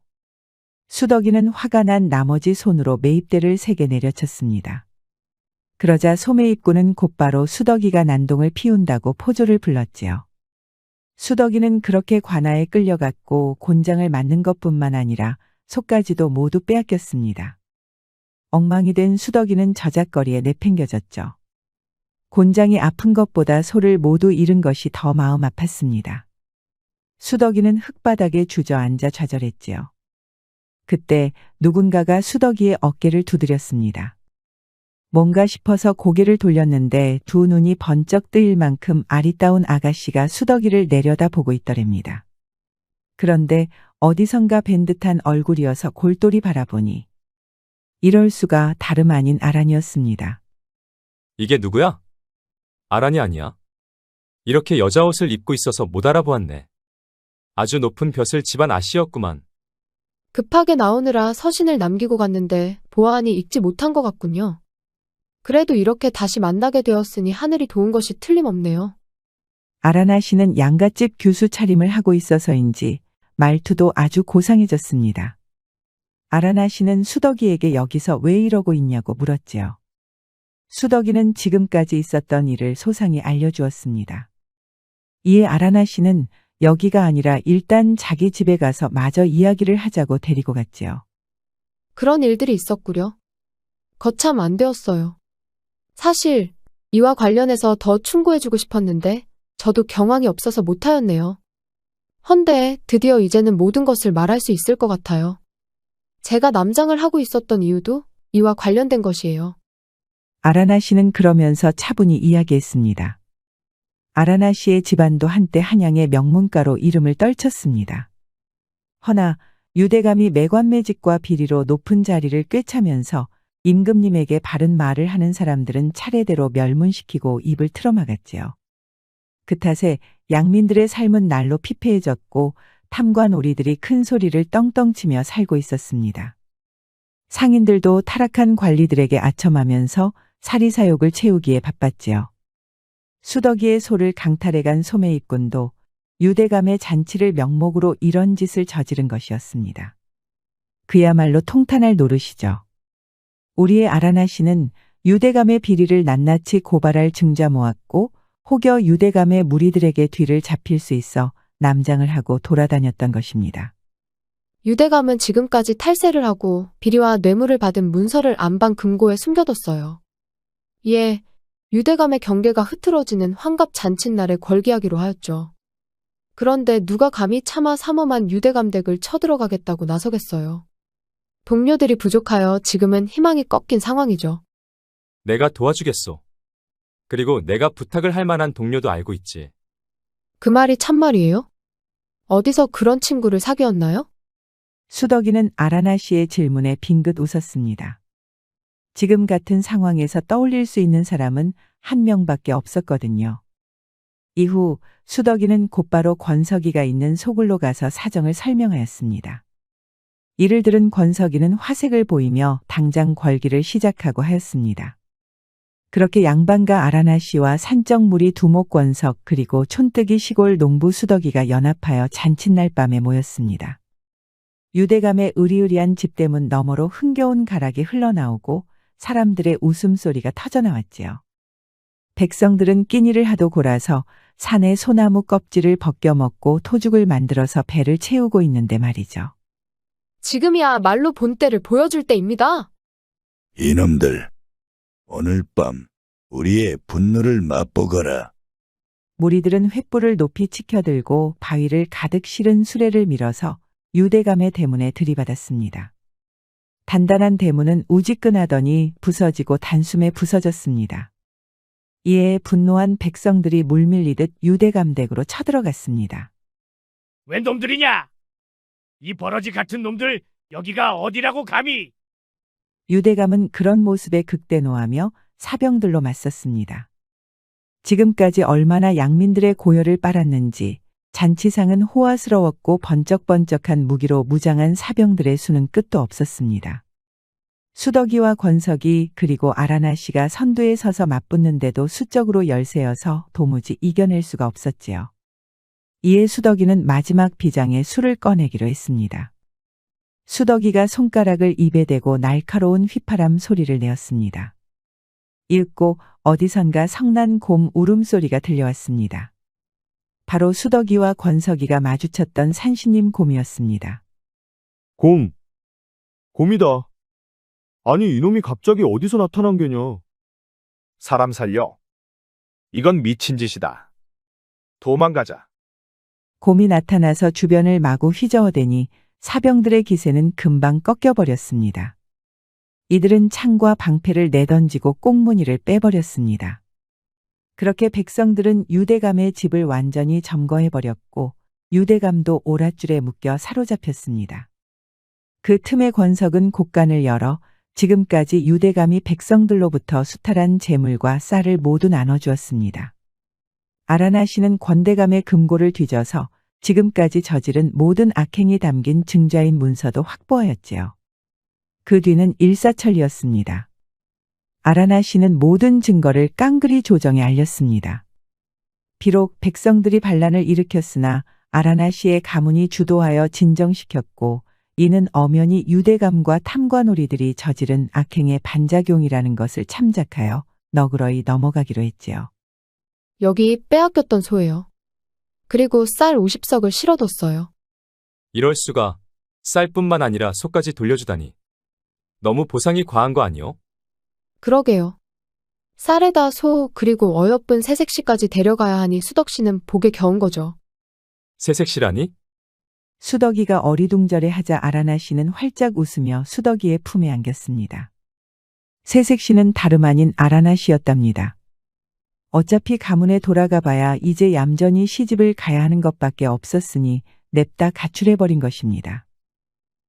수덕이는 화가 난 나머지 손으로 매입대를 3개 내려쳤습니다. 그러자 소매입구는 곧바로 수덕이가 난동을 피운다고 포조를 불렀지요. 수덕이는 그렇게 관아에 끌려갔고 곤장을 맞는 것뿐만 아니라 속까지도 모두 빼앗겼습니다. 엉망이 된 수덕이는 저작거리에 내팽겨졌죠. 곤장이 아픈 것보다 소를 모두 잃은 것이 더 마음 아팠습니다. 수덕이는 흙바닥에 주저앉아 좌절했지요. 그때 누군가가 수덕이의 어깨를 두드렸습니다. 뭔가 싶어서 고개를 돌렸는데 두 눈이 번쩍 뜨일 만큼 아리따운 아가씨가 수덕이를 내려다보고 있더랍니다. 그런데 어디선가 뵌 듯한 얼굴이어서 골똘히 바라보니 이럴 수가 다름 아닌 아란이었습니다. 이게 누구야? 아란이 아니야. 이렇게 여자 옷을 입고 있어서 못 알아보았네. 아주 높은 벼슬 집안 아씨였구만. 급하게 나오느라 서신을 남기고 갔는데 보아하니 읽지 못한 것 같군요. 그래도 이렇게 다시 만나게 되었으니 하늘이 도운 것이 틀림없네요. 아라나 씨는 양갓집 교수 차림을 하고 있어서인지 말투도 아주 고상해졌습니다. 아라나 씨는 수덕이에게 여기서 왜 이러고 있냐고 물었지요. 수덕이는 지금까지 있었던 일을 소상히 알려주었습니다. 이에 아라나 씨는 여기가 아니라 일단 자기 집에 가서 마저 이야기를 하자고 데리고 갔지요. 그런 일들이 있었구려. 거참 안 되었어요. 사실 이와 관련해서 더 충고해주고 싶었는데 저도 경황이 없어서 못하였네요. 헌데 드디어 이제는 모든 것을 말할 수 있을 것 같아요. 제가 남장을 하고 있었던 이유도 이와 관련된 것이에요. 아라나 씨는 그러면서 차분히 이야기했습니다. 아라나 씨의 집안도 한때 한양의 명문가로 이름을 떨쳤습니다. 허나 유대감이 매관매직과 비리로 높은 자리를 꿰차면서 임금님에게 바른 말을 하는 사람들은 차례대로 멸문시키고 입을 틀어막았지요. 그 탓에 양민들의 삶은 날로 피폐해졌고 탐관오리들이 큰 소리를 떵떵 치며 살고 있었습니다. 상인들도 타락한 관리들에게 아첨하면서 사리사욕을 채우기에 바빴지요. 수덕이의 소를 강탈해간 소매입군도 유대감의 잔치를 명목으로 이런 짓을 저지른 것이었습니다. 그야말로 통탄할 노릇이죠. 우리의 아라나 씨는 유대감의 비리를 낱낱이 고발할 증자 모았고 혹여 유대감의 무리들에게 뒤를 잡힐 수 있어 남장을 하고 돌아다녔던 것입니다. 유대감은 지금까지 탈세를 하고 비리와 뇌물을 받은 문서를 안방 금고에 숨겨뒀어요. 이에 유대감의 경계가 흐트러지는 환갑 잔칫날에 걸기하기로 하였죠. 그런데 누가 감히 차마 삼엄한 유대감 댁을 쳐들어가겠다고 나서겠어요. 동료들이 부족하여 지금은 희망이 꺾인 상황이죠. 내가 도와주겠소. 그리고 내가 부탁을 할 만한 동료도 알고 있지. 그 말이 참말이에요? 어디서 그런 친구를 사귀었나요? 수덕이는 아라나 씨의 질문에 빙긋 웃었습니다. 지금 같은 상황에서 떠올릴 수 있는 사람은 한 명밖에 없었거든요. 이후 수덕이는 곧바로 권석이가 있는 소굴로 가서 사정을 설명하였습니다. 이를 들은 권석이는 화색을 보이며 당장 걸기를 시작하고 하였습니다. 그렇게 양반가 아라나 씨와 산적무리 두목권석 그리고 촌뜨기 시골 농부 수덕이가 연합하여 잔칫날 밤에 모였습니다. 유대감의 으리으리한 집대문 너머로 흥겨운 가락이 흘러나오고 사람들의 웃음소리가 터져나왔지요. 백성들은 끼니를 하도 골아서 산의 소나무 껍질을 벗겨먹고 토죽을 만들어서 배를 채우고 있는데 말이죠. 지금이야 말로 본때를 보여줄 때입니다. 이놈들, 오늘 밤 우리의 분노를 맛보거라. 무리들은 횃불을 높이 치켜들고 바위를 가득 실은 수레를 밀어서 유대감의 대문에 들이받았습니다. 단단한 대문은 우지끈하더니 부서지고 단숨에 부서졌습니다. 이에 분노한 백성들이 물밀리듯 유대감 댁으로 쳐들어갔습니다. 웬 놈들이냐? 이 버러지 같은 놈들, 여기가 어디라고 감히? 유대감은 그런 모습에 극대노하며 사병들로 맞섰습니다. 지금까지 얼마나 양민들의 고열을 빨았는지 잔치상은 호화스러웠고 번쩍번쩍한 무기로 무장한 사병들의 수는 끝도 없었습니다. 수덕이와 권석이 그리고 아라나 씨가 선두에 서서 맞붙는데도 수적으로 열세여서 도무지 이겨낼 수가 없었지요. 이에 수덕이는 마지막 비장에 술을 꺼내기로 했습니다. 수덕이가 손가락을 입에 대고 날카로운 휘파람 소리를 내었습니다. 읽고 어디선가 성난 곰 울음소리가 들려왔습니다. 바로 수덕이와 권석이가 마주쳤던 산신님 곰이었습니다. 곰이다. 아니, 이놈이 갑자기 어디서 나타난 게냐? 사람 살려. 이건 미친 짓이다. 도망가자. 곰이 나타나서 주변을 마구 휘저어대니 사병들의 기세는 금방 꺾여버렸습니다. 이들은 창과 방패를 내던지고 꽁무니를 빼버렸습니다. 그렇게 백성들은 유대감의 집을 완전히 점거해버렸고 유대감도 오랏줄에 묶여 사로잡혔습니다. 그 틈에 권석은 곡간을 열어 지금까지 유대감이 백성들로부터 수탈한 재물과 쌀을 모두 나눠주었습니다. 아라나시는 권대감의 금고를 뒤져서 지금까지 저지른 모든 악행이 담긴 증자인 문서도 확보하였지요. 그 뒤는 일사천리였습니다. 아라나시는 모든 증거를 깡그리 조정에 알렸습니다. 비록 백성들이 반란을 일으켰으나 아라나시의 가문이 주도하여 진정시켰고 이는 엄연히 유대감과 탐관오리들이 저지른 악행의 반작용이라는 것을 참작하여 너그러이 넘어가기로 했지요. 여기 빼앗겼던 소예요. 그리고 쌀 50석을 실어뒀어요. 이럴 수가. 쌀뿐만 아니라 소까지 돌려주다니. 너무 보상이 과한 거 아니요? 그러게요. 쌀에다 소 그리고 어여쁜 새색시까지 데려가야 하니 수덕씨는 복에 겨운 거죠. 새색시라니? 수덕이가 어리둥절해하자 아라나시는 활짝 웃으며 수덕이의 품에 안겼습니다. 새색시는 다름 아닌 아라나시였답니다. 어차피 가문에 돌아가 봐야 이제 얌전히 시집을 가야 하는 것밖에 없었으니 냅다 가출해버린 것입니다.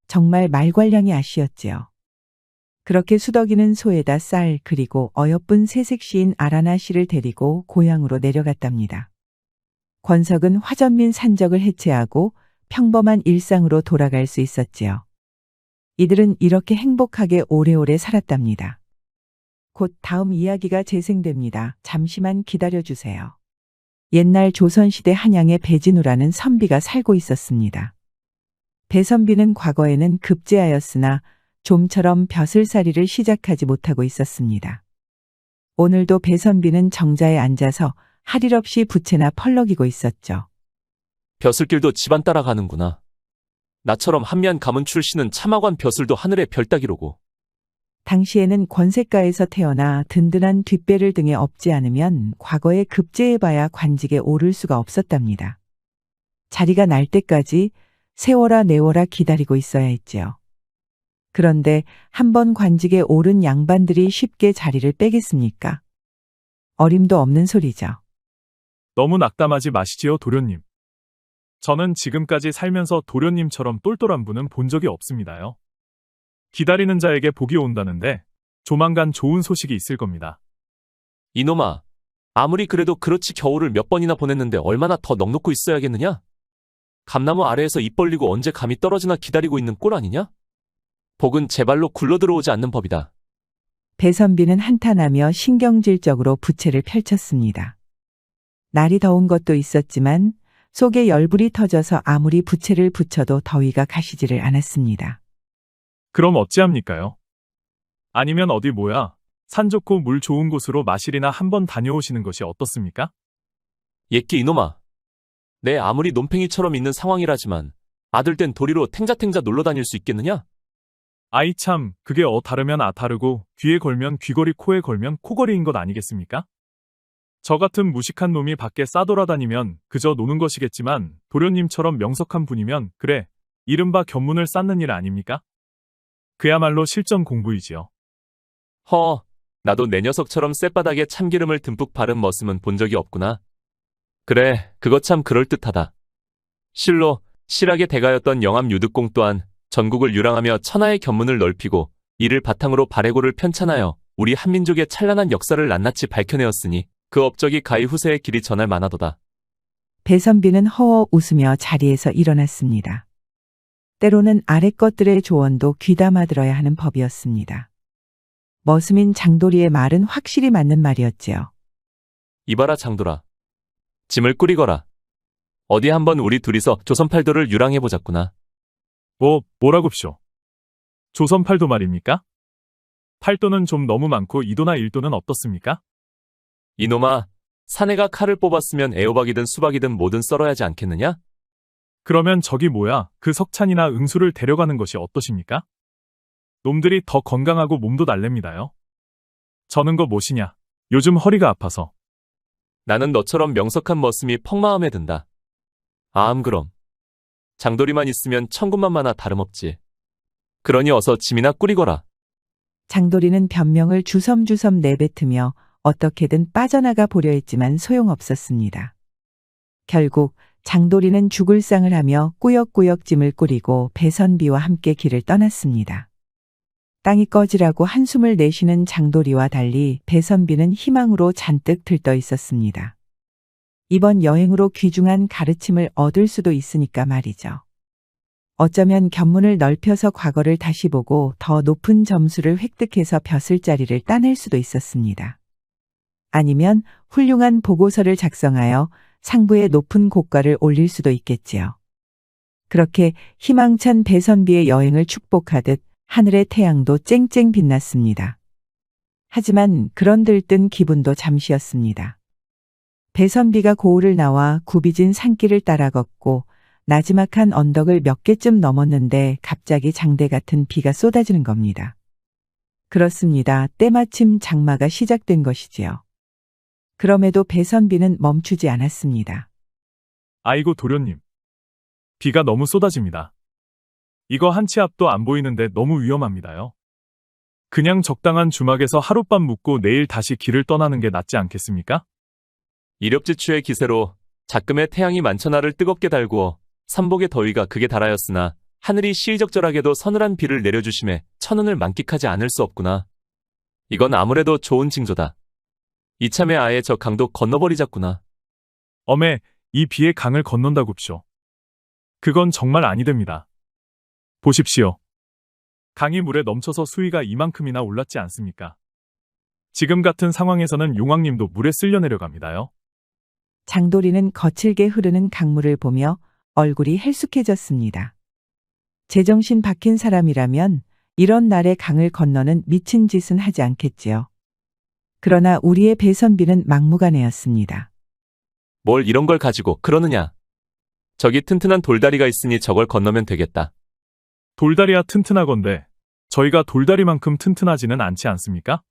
정말 말괄량이 아쉬웠지요. 그렇게 수덕이는 소에다 쌀 그리고 어여쁜 새색시인 아라나시를 데리고 고향으로 내려갔답니다. 권석은 화전민 산적을 해체하고 평범한 일상으로 돌아갈 수 있었지요. 이들은 이렇게 행복하게 오래오래 살았답니다. 곧 다음 이야기가 재생됩니다. 잠시만 기다려주세요. 옛날 조선시대 한양에 배진우라는 선비가 살고 있었습니다. 배선비는 과거에는 급제하였으나 좀처럼 벼슬살이를 시작하지 못하고 있었습니다. 오늘도 배선비는 정자에 앉아서 할 일 없이 부채나 펄럭이고 있었죠. 벼슬길도 집안 따라가는구나. 나처럼 한미한 가문 출신은 참하관 벼슬도 하늘의 별 따기로고. 당시에는 권세가에서 태어나 든든한 뒷배를 등에 업지 않으면 과거에 급제해봐야 관직에 오를 수가 없었답니다. 자리가 날 때까지 세워라 내워라 기다리고 있어야 했지요. 그런데 한번 관직에 오른 양반들이 쉽게 자리를 빼겠습니까? 어림도 없는 소리죠. 너무 낙담하지 마시지요, 도련님. 저는 지금까지 살면서 도련님처럼 똘똘한 분은 본 적이 없습니다요. 기다리는 자에게 복이 온다는데 조만간 좋은 소식이 있을 겁니다. 이놈아, 아무리 그래도 그렇지 겨울을 몇 번이나 보냈는데 얼마나 더 넉넉고 있어야겠느냐? 감나무 아래에서 입 벌리고 언제 감이 떨어지나 기다리고 있는 꼴 아니냐? 복은 제 발로 굴러들어오지 않는 법이다. 배선비는 한탄하며 신경질적으로 부채를 펼쳤습니다. 날이 더운 것도 있었지만 속에 열불이 터져서 아무리 부채를 붙여도 더위가 가시지를 않았습니다. 그럼 어찌합니까요? 아니면 어디 산 좋고 물 좋은 곳으로 마실이나 한번 다녀오시는 것이 어떻습니까? 옛끼 이놈아. 내 아무리 논팽이처럼 있는 상황이라지만 아들 땐 도리로 탱자탱자 놀러 다닐 수 있겠느냐? 아이 참, 그게 다르면 다르고 귀에 걸면 귀걸이 코에 걸면 코걸이인 것 아니겠습니까? 저 같은 무식한 놈이 밖에 싸돌아다니면 그저 노는 것이겠지만 도련님처럼 명석한 분이면 그래, 이른바 견문을 쌓는 일 아닙니까? 그야말로 실전 공부이지요. 나도 내 녀석처럼 쌔바닥에 참기름을 듬뿍 바른 머슴은 본 적이 없구나. 그래, 그거 참 그럴듯하다. 실로 실학의 대가였던 영암 유득공 또한 전국을 유랑하며 천하의 견문을 넓히고 이를 바탕으로 발해고를 편찬하여 우리 한민족의 찬란한 역사를 낱낱이 밝혀내었으니 그 업적이 가히 후세의 길이 전할 만하도다. 배선비는 허허 웃으며 자리에서 일어났습니다. 때로는 아래 것들의 조언도 귀담아 들어야 하는 법이었습니다. 머슴인 장도리의 말은 확실히 맞는 말이었지요. 이봐라 장돌아. 짐을 꾸리거라. 어디 한번 우리 둘이서 조선팔도를 유랑해보자꾸나. 뭐라고쇼? 조선팔도 말입니까? 팔도는 좀 너무 많고 이도나 일도는 어떻습니까? 이놈아, 사내가 칼을 뽑았으면 애호박이든 수박이든 뭐든 썰어야 하지 않겠느냐? 그러면 저기 뭐야, 그 석찬이나 응수를 데려가는 것이 어떠십니까? 놈들이 더 건강하고 몸도 날렵니다요. 저는 거 뭐시냐? 요즘 허리가 아파서. 나는 너처럼 명석한 머슴이 퍽마음에 든다. 그럼. 장돌이만 있으면 천군만마나 다름없지. 그러니 어서 짐이나 꾸리거라. 장돌이는 변명을 주섬주섬 내뱉으며 어떻게든 빠져나가 보려 했지만 소용없었습니다. 결국 장돌이는 죽을 상을 하며 꾸역꾸역 짐을 꾸리고 배선비와 함께 길을 떠났습니다. 땅이 꺼지라고 한숨을 내쉬는 장돌이와 달리 배선비는 희망으로 잔뜩 들떠 있었습니다. 이번 여행으로 귀중한 가르침을 얻을 수도 있으니까 말이죠. 어쩌면 견문을 넓혀서 과거를 다시 보고 더 높은 점수를 획득해서 벼슬자리를 따낼 수도 있었습니다. 아니면 훌륭한 보고서를 작성하여 상부에 높은 고가를 올릴 수도 있겠지요. 그렇게 희망찬 배선비의 여행을 축복하듯 하늘의 태양도 쨍쨍 빛났습니다. 하지만 그런 들뜬 기분도 잠시였습니다. 배선비가 고을을 나와 굽이진 산길을 따라 걷고 나지막한 언덕을 몇 개쯤 넘었는데 갑자기 장대 같은 비가 쏟아지는 겁니다. 그렇습니다. 때마침 장마가 시작된 것이지요. 그럼에도 배선비는 멈추지 않았습니다. 아이고 도련님. 비가 너무 쏟아집니다. 이거 한 치 앞도 안 보이는데 너무 위험합니다요. 그냥 적당한 주막에서 하룻밤 묵고 내일 다시 길을 떠나는 게 낫지 않겠습니까? 이력지추의 기세로 작금의 태양이 만천하를 뜨겁게 달구어 삼복의 더위가 극에 달하였으나 하늘이 시의적절하게도 서늘한 비를 내려주심에 천운을 만끽하지 않을 수 없구나. 이건 아무래도 좋은 징조다. 이참에 아예 저 강도 건너버리자꾸나. 어메, 이 비에 강을 건넌다굽쇼. 그건 정말 아니 됩니다. 보십시오. 강이 물에 넘쳐서 수위가 이만큼이나 올랐지 않습니까? 지금 같은 상황에서는 용왕님도 물에 쓸려 내려갑니다요. 장돌이는 거칠게 흐르는 강물을 보며 얼굴이 헬쑥해졌습니다. 제정신 박힌 사람이라면 이런 날에 강을 건너는 미친 짓은 하지 않겠지요. 그러나 우리의 배선비는 막무가내였습니다. 뭘 이런 걸 가지고 그러느냐. 저기 튼튼한 돌다리가 있으니 저걸 건너면 되겠다. 돌다리야 튼튼하건대 저희가 돌다리만큼 튼튼하지는 않지 않습니까?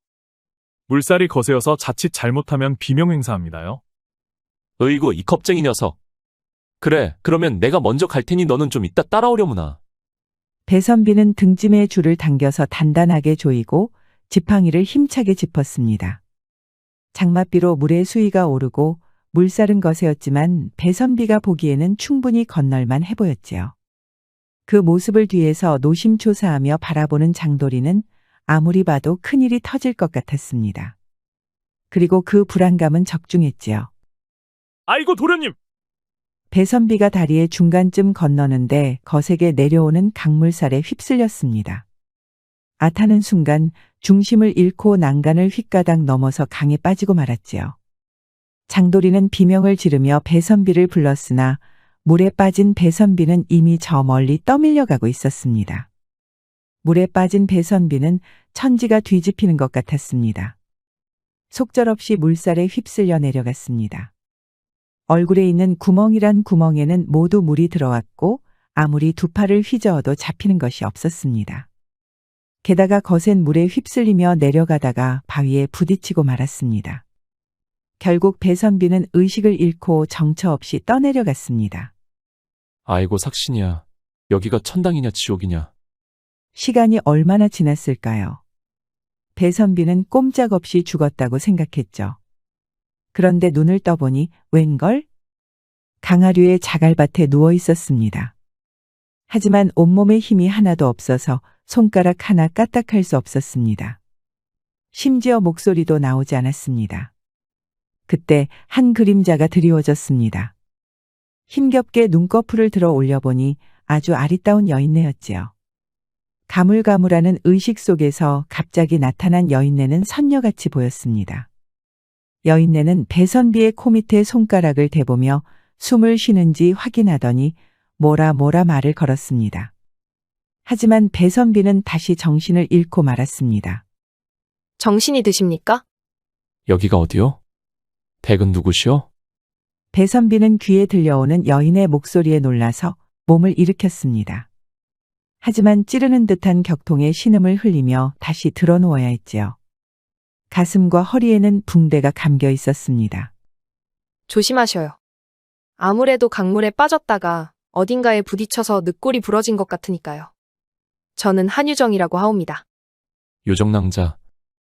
물살이 거세어서 자칫 잘못하면 비명행사합니다요. 으이구 이 겁쟁이 녀석. 그래, 그러면 내가 먼저 갈 테니 너는 좀 이따 따라오려무나. 배선비는 등짐에 줄을 당겨서 단단하게 조이고 지팡이를 힘차게 짚었습니다. 장맛비로 물의 수위가 오르고 물살은 거세었지만 배선비가 보기에는 충분히 건널만 해보였지요. 그 모습을 뒤에서 노심초사하며 바라보는 장돌이는 아무리 봐도 큰일이 터질 것 같았습니다. 그리고 그 불안감은 적중했지요. 아이고 도련님! 배선비가 다리의 중간쯤 건너는데 거세게 내려오는 강물살에 휩쓸렸습니다. 아타는 순간 중심을 잃고 난간을 휙가닥 넘어서 강에 빠지고 말았지요. 장돌이는 비명을 지르며 배선비를 불렀으나 물에 빠진 배선비는 이미 저 멀리 떠밀려 가고 있었습니다. 물에 빠진 배선비는 천지가 뒤집히는 것 같았습니다. 속절없이 물살에 휩쓸려 내려갔습니다. 얼굴에 있는 구멍이란 구멍에는 모두 물이 들어왔고 아무리 두 팔을 휘저어도 잡히는 것이 없었습니다. 게다가 거센 물에 휩쓸리며 내려가다가 바위에 부딪히고 말았습니다. 결국 배선비는 의식을 잃고 정처 없이 떠내려갔습니다. 아이고 삭신이야. 여기가 천당이냐 지옥이냐. 시간이 얼마나 지났을까요? 배선비는 꼼짝없이 죽었다고 생각했죠. 그런데 눈을 떠보니 웬걸? 강하류의 자갈밭에 누워 있었습니다. 하지만 온몸에 힘이 하나도 없어서 손가락 하나 까딱할 수 없었습니다. 심지어 목소리도 나오지 않았습니다. 그때 한 그림자가 드리워졌습니다. 힘겹게 눈꺼풀을 들어 올려보니 아주 아리따운 여인네였지요. 가물가물하는 의식 속에서 갑자기 나타난 여인네는 선녀같이 보였습니다. 여인네는 배선비의 코 밑에 손가락을 대보며 숨을 쉬는지 확인하더니 뭐라 말을 걸었습니다. 하지만 배선비는 다시 정신을 잃고 말았습니다. 정신이 드십니까? 여기가 어디요? 댁은 누구시오? 배선비는 귀에 들려오는 여인의 목소리에 놀라서 몸을 일으켰습니다. 하지만 찌르는 듯한 격통에 신음을 흘리며 다시 드러누워야 했지요. 가슴과 허리에는 붕대가 감겨 있었습니다. 조심하셔요. 아무래도 강물에 빠졌다가 어딘가에 부딪혀서 늑골이 부러진 것 같으니까요. 저는 한유정이라고 하옵니다. 요정낭자,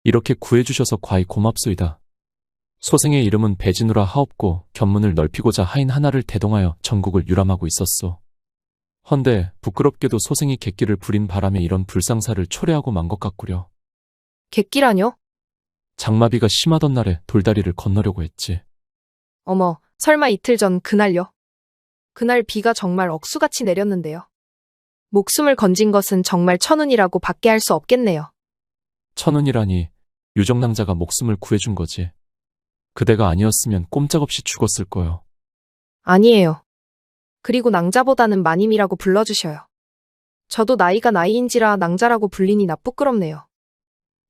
이렇게 구해주셔서 과히 고맙소이다. 소생의 이름은 배진우라 하옵고 견문을 넓히고자 하인 하나를 대동하여 전국을 유람하고 있었소. 헌데 부끄럽게도 소생이 객기를 부린 바람에 이런 불상사를 초래하고 만 것 같구려. 객기라뇨? 장마비가 심하던 날에 돌다리를 건너려고 했지. 어머, 설마 이틀 전 그날요? 그날 비가 정말 억수같이 내렸는데요. 목숨을 건진 것은 정말 천운이라고 밖에 할 수 없겠네요. 천운이라니 유정낭자가 목숨을 구해준 거지. 그대가 아니었으면 꼼짝없이 죽었을 거요. 아니에요. 그리고 낭자보다는 마님이라고 불러주셔요. 저도 나이가 나이인지라 낭자라고 불리니 나쁘끄럽네요.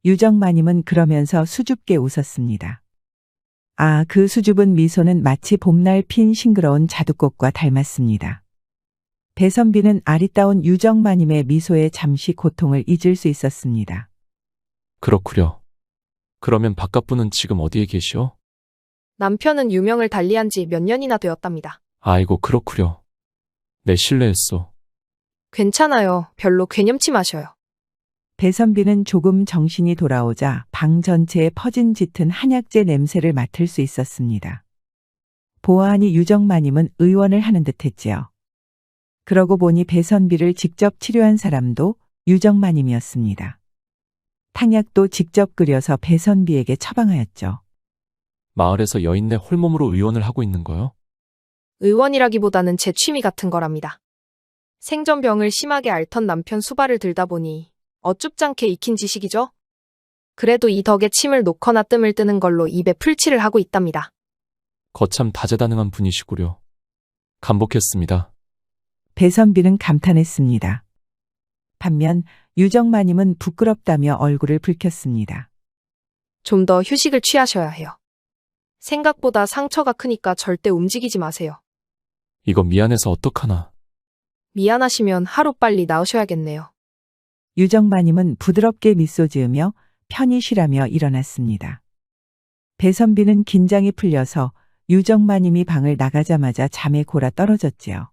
유정마님은 그러면서 수줍게 웃었습니다. 아, 그 수줍은 미소는 마치 봄날 핀 싱그러운 자두꽃과 닮았습니다. 배선비는 아리따운 유정마님의 미소에 잠시 고통을 잊을 수 있었습니다. 그렇구려. 그러면 바깥분은 지금 어디에 계시오? 남편은 유명을 달리한 지 몇 년이나 되었답니다. 아이고 그렇구려. 내 실례했소. 괜찮아요. 별로 괴념치 마셔요. 배선비는 조금 정신이 돌아오자 방 전체에 퍼진 짙은 한약재 냄새를 맡을 수 있었습니다. 보아하니 유정마님은 의원을 하는 듯 했지요. 그러고 보니 배선비를 직접 치료한 사람도 유정마님이었습니다. 탕약도 직접 끓여서 배선비에게 처방하였죠. 마을에서 여인네 홀몸으로 의원을 하고 있는 거요? 의원이라기보다는 제 취미 같은 거랍니다. 생전병을 심하게 앓던 남편 수발을 들다 보니 어쭙잖게 익힌 지식이죠? 그래도 이 덕에 침을 놓거나 뜸을 뜨는 걸로 입에 풀칠을 하고 있답니다. 거참 다재다능한 분이시구려. 감복했습니다. 배선비는 감탄했습니다. 반면 유정마님은 부끄럽다며 얼굴을 붉혔습니다. 좀 더 휴식을 취하셔야 해요. 생각보다 상처가 크니까 절대 움직이지 마세요. 이거 미안해서 어떡하나. 미안하시면 하루빨리 나으셔야겠네요. 유정마님은 부드럽게 미소 지으며 편히 쉬라며 일어났습니다. 배선비는 긴장이 풀려서 유정마님이 방을 나가자마자 잠에 골아 떨어졌지요.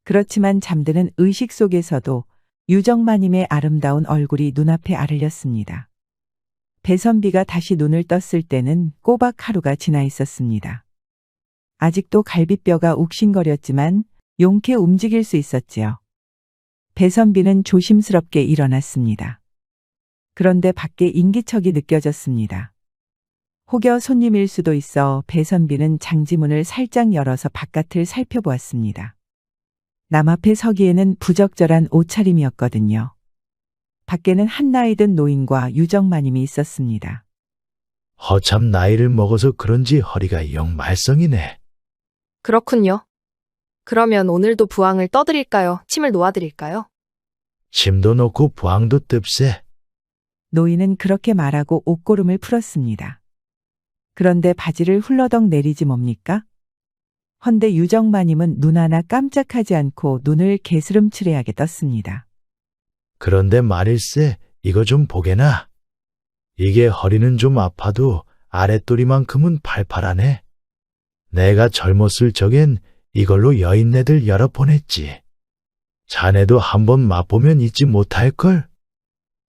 그렇지만 잠드는 의식 속에서도 유정마님의 아름다운 얼굴이 눈앞에 아른렸습니다. 배선비가 다시 눈을 떴을 때는 꼬박 하루가 지나 있었습니다. 아직도 갈비뼈가 욱신거렸지만 용케 움직일 수 있었지요. 배선비는 조심스럽게 일어났습니다. 그런데 밖에 인기척이 느껴졌습니다. 혹여 손님일 수도 있어 배선비는 장지문을 살짝 열어서 바깥을 살펴보았습니다. 남 앞에 서기에는 부적절한 옷차림이었거든요. 밖에는 한 나이 든 노인과 유정마님이 있었습니다. 허참 나이를 먹어서 그런지 허리가 영 말썽이네. 그렇군요. 그러면 오늘도 부항을 떠드릴까요? 침을 놓아드릴까요? 침도 놓고 부항도 뜹세. 노인은 그렇게 말하고 옷고름을 풀었습니다. 그런데 바지를 훌러덩 내리지 뭡니까? 헌데 유정마님은 눈 하나 깜짝하지 않고 눈을 개스름칠해하게 떴습니다. 그런데 말일세, 이거 좀 보게나. 이게 허리는 좀 아파도 아랫도리만큼은 팔팔하네. 내가 젊었을 적엔 이걸로 여인네들 여러 번 했지. 자네도 한번 맛보면 잊지 못할걸?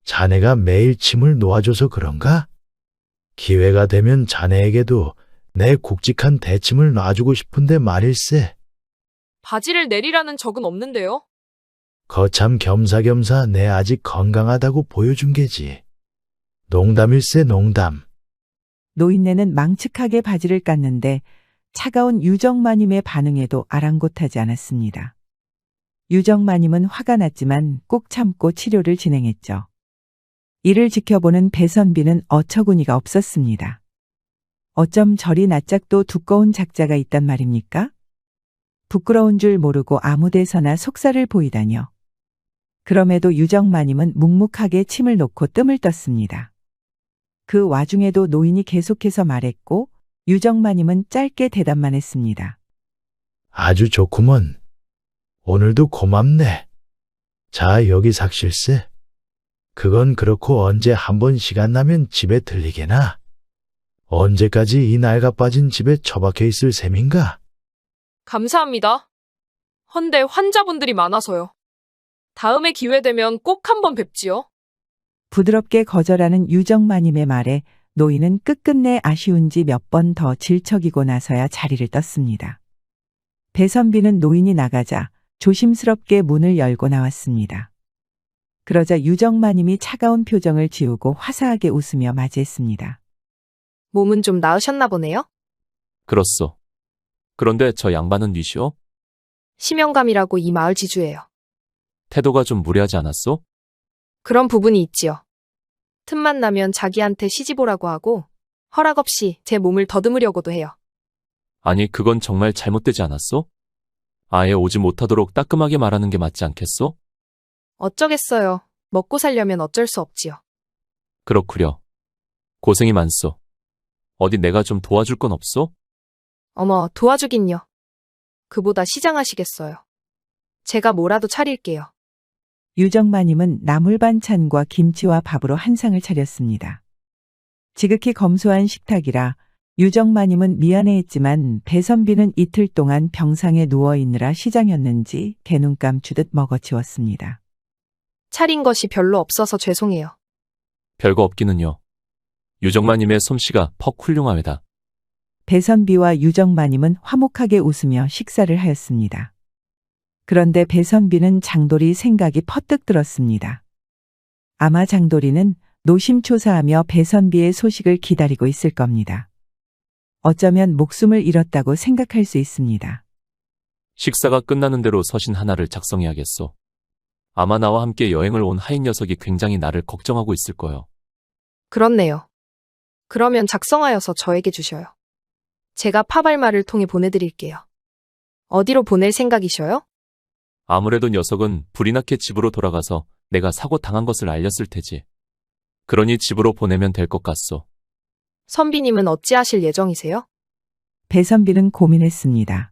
자네가 매일 침을 놓아줘서 그런가? 기회가 되면 자네에게도 내 굵직한 대침을 놔주고 싶은데 말일세. 바지를 내리라는 적은 없는데요? 거참 겸사겸사 내 아직 건강하다고 보여준 게지. 농담일세 농담. 노인네는 망측하게 바지를 깠는데 차가운 유정마님의 반응에도 아랑곳하지 않았습니다. 유정마님은 화가 났지만 꾹 참고 치료를 진행했죠. 이를 지켜보는 배선비는 어처구니가 없었습니다. 어쩜 저리 낯짝도 두꺼운 작자가 있단 말입니까? 부끄러운 줄 모르고 아무 데서나 속살을 보이다뇨. 그럼에도 유정마님은 묵묵하게 침을 놓고 뜸을 떴습니다. 그 와중에도 노인이 계속해서 말했고 유정마님은 짧게 대답만 했습니다. 아주 좋구먼. 오늘도 고맙네. 자, 여기 삭실세. 그건 그렇고 언제 한번 시간 나면 집에 들리게나. 언제까지 이 낡아 빠진 집에 처박혀 있을 셈인가? 감사합니다. 헌데 환자분들이 많아서요. 다음에 기회 되면 꼭 한번 뵙지요. 부드럽게 거절하는 유정마님의 말에 노인은 끝끝내 아쉬운지 몇 번 더 질척이고 나서야 자리를 떴습니다. 배선비는 노인이 나가자 조심스럽게 문을 열고 나왔습니다. 그러자 유정마님이 차가운 표정을 지우고 화사하게 웃으며 맞이했습니다. 몸은 좀 나으셨나 보네요? 그렇소. 그런데 저 양반은 뉘시오? 심영감이라고 이 마을 지주예요. 태도가 좀 무례하지 않았소? 그런 부분이 있지요. 틈만 나면 자기한테 시집오라고 하고 허락 없이 제 몸을 더듬으려고도 해요. 아니, 그건 정말 잘못되지 않았소? 아예 오지 못하도록 따끔하게 말하는 게 맞지 않겠소? 어쩌겠어요. 먹고 살려면 어쩔 수 없지요. 그렇구려. 고생이 많소. 어디 내가 좀 도와줄 건 없소? 어머, 도와주긴요. 그보다 시장하시겠어요. 제가 뭐라도 차릴게요. 유정마님은 나물 반찬과 김치와 밥으로 한상을 차렸습니다. 지극히 검소한 식탁이라 유정마님은 미안해했지만 배선비는 이틀 동안 병상에 누워있느라 시장이었는지 개눈 감추듯 먹어치웠습니다. 차린 것이 별로 없어서 죄송해요. 별거 없기는요. 유정마님의 솜씨가 퍽 훌륭하외다. 배선비와 유정마님은 화목하게 웃으며 식사를 하였습니다. 그런데 배선비는 장돌이 생각이 퍼뜩 들었습니다. 아마 장돌이는 노심초사하며 배선비의 소식을 기다리고 있을 겁니다. 어쩌면 목숨을 잃었다고 생각할 수 있습니다. 식사가 끝나는 대로 서신 하나를 작성해야겠소. 아마 나와 함께 여행을 온 하인 녀석이 굉장히 나를 걱정하고 있을 거요. 그렇네요. 그러면 작성하여서 저에게 주셔요. 제가 파발마를 통해 보내드릴게요. 어디로 보낼 생각이셔요? 아무래도 녀석은 불이 나게 집으로 돌아가서 내가 사고 당한 것을 알렸을 테지. 그러니 집으로 보내면 될 것 같소. 선비님은 어찌하실 예정이세요? 배선비는 고민했습니다.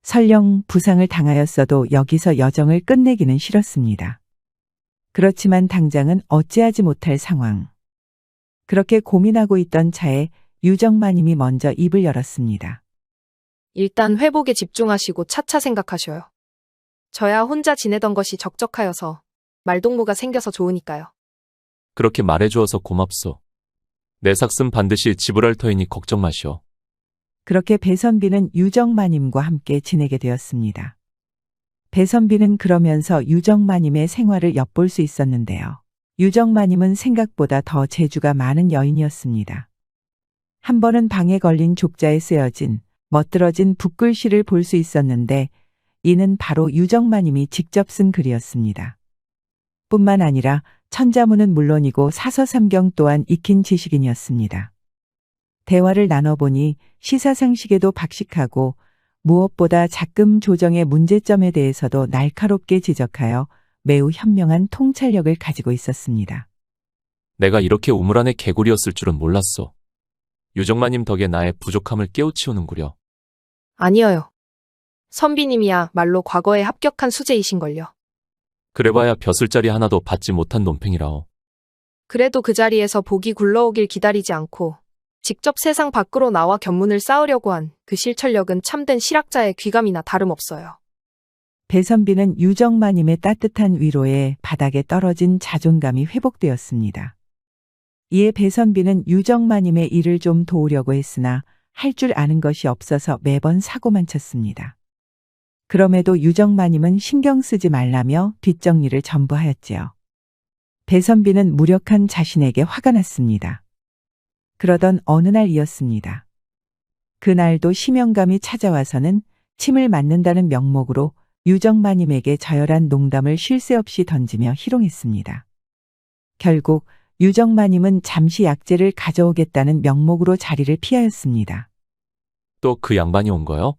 설령 부상을 당하였어도 여기서 여정을 끝내기는 싫었습니다. 그렇지만 당장은 어찌하지 못할 상황. 그렇게 고민하고 있던 차에 유정마님이 먼저 입을 열었습니다. 일단 회복에 집중하시고 차차 생각하셔요. 저야 혼자 지내던 것이 적적하여서 말동무가 생겨서 좋으니까요. 그렇게 말해주어서 고맙소. 내 삭슴 반드시 지불할 터이니 걱정 마시오. 그렇게 배선비는 유정마님과 함께 지내게 되었습니다. 배선비는 그러면서 유정마님의 생활을 엿볼 수 있었는데요. 유정마님은 생각보다 더 재주가 많은 여인이었습니다. 한 번은 방에 걸린 족자에 쓰여진 멋들어진 붓글씨를 볼 수 있었는데 이는 바로 유정마님이 직접 쓴 글이었습니다. 뿐만 아니라 천자문은 물론이고 사서삼경 또한 익힌 지식인이었습니다. 대화를 나눠보니 시사상식에도 박식하고 무엇보다 작금 조정의 문제점에 대해서도 날카롭게 지적하여 매우 현명한 통찰력을 가지고 있었습니다. 내가 이렇게 우물안의 개구리였을 줄은 몰랐소. 유정마님 덕에 나의 부족함을 깨우치우는구려. 아니어요. 선비님이야 말로 과거에 합격한 수재이신걸요. 그래봐야 벼슬자리 하나도 받지 못한 논팽이라오. 그래도 그 자리에서 복이 굴러오길 기다리지 않고 직접 세상 밖으로 나와 견문을 쌓으려고 한 그 실천력은 참된 실학자의 귀감이나 다름없어요. 배선비는 유정마님의 따뜻한 위로에 바닥에 떨어진 자존감이 회복되었습니다. 이에 배선비는 유정마님의 일을 좀 도우려고 했으나 할 줄 아는 것이 없어서 매번 사고만 쳤습니다. 그럼에도 유정마님은 신경 쓰지 말라며 뒷정리를 전부 하였지요. 배선비는 무력한 자신에게 화가 났습니다. 그러던 어느 날이었습니다. 그날도 심영감이 찾아와서는 침을 맞는다는 명목으로 유정마님에게 저열한 농담을 쉴 새 없이 던지며 희롱했습니다. 결국 유정마님은 잠시 약재를 가져오겠다는 명목으로 자리를 피하였습니다. 또 그 양반이 온 거요?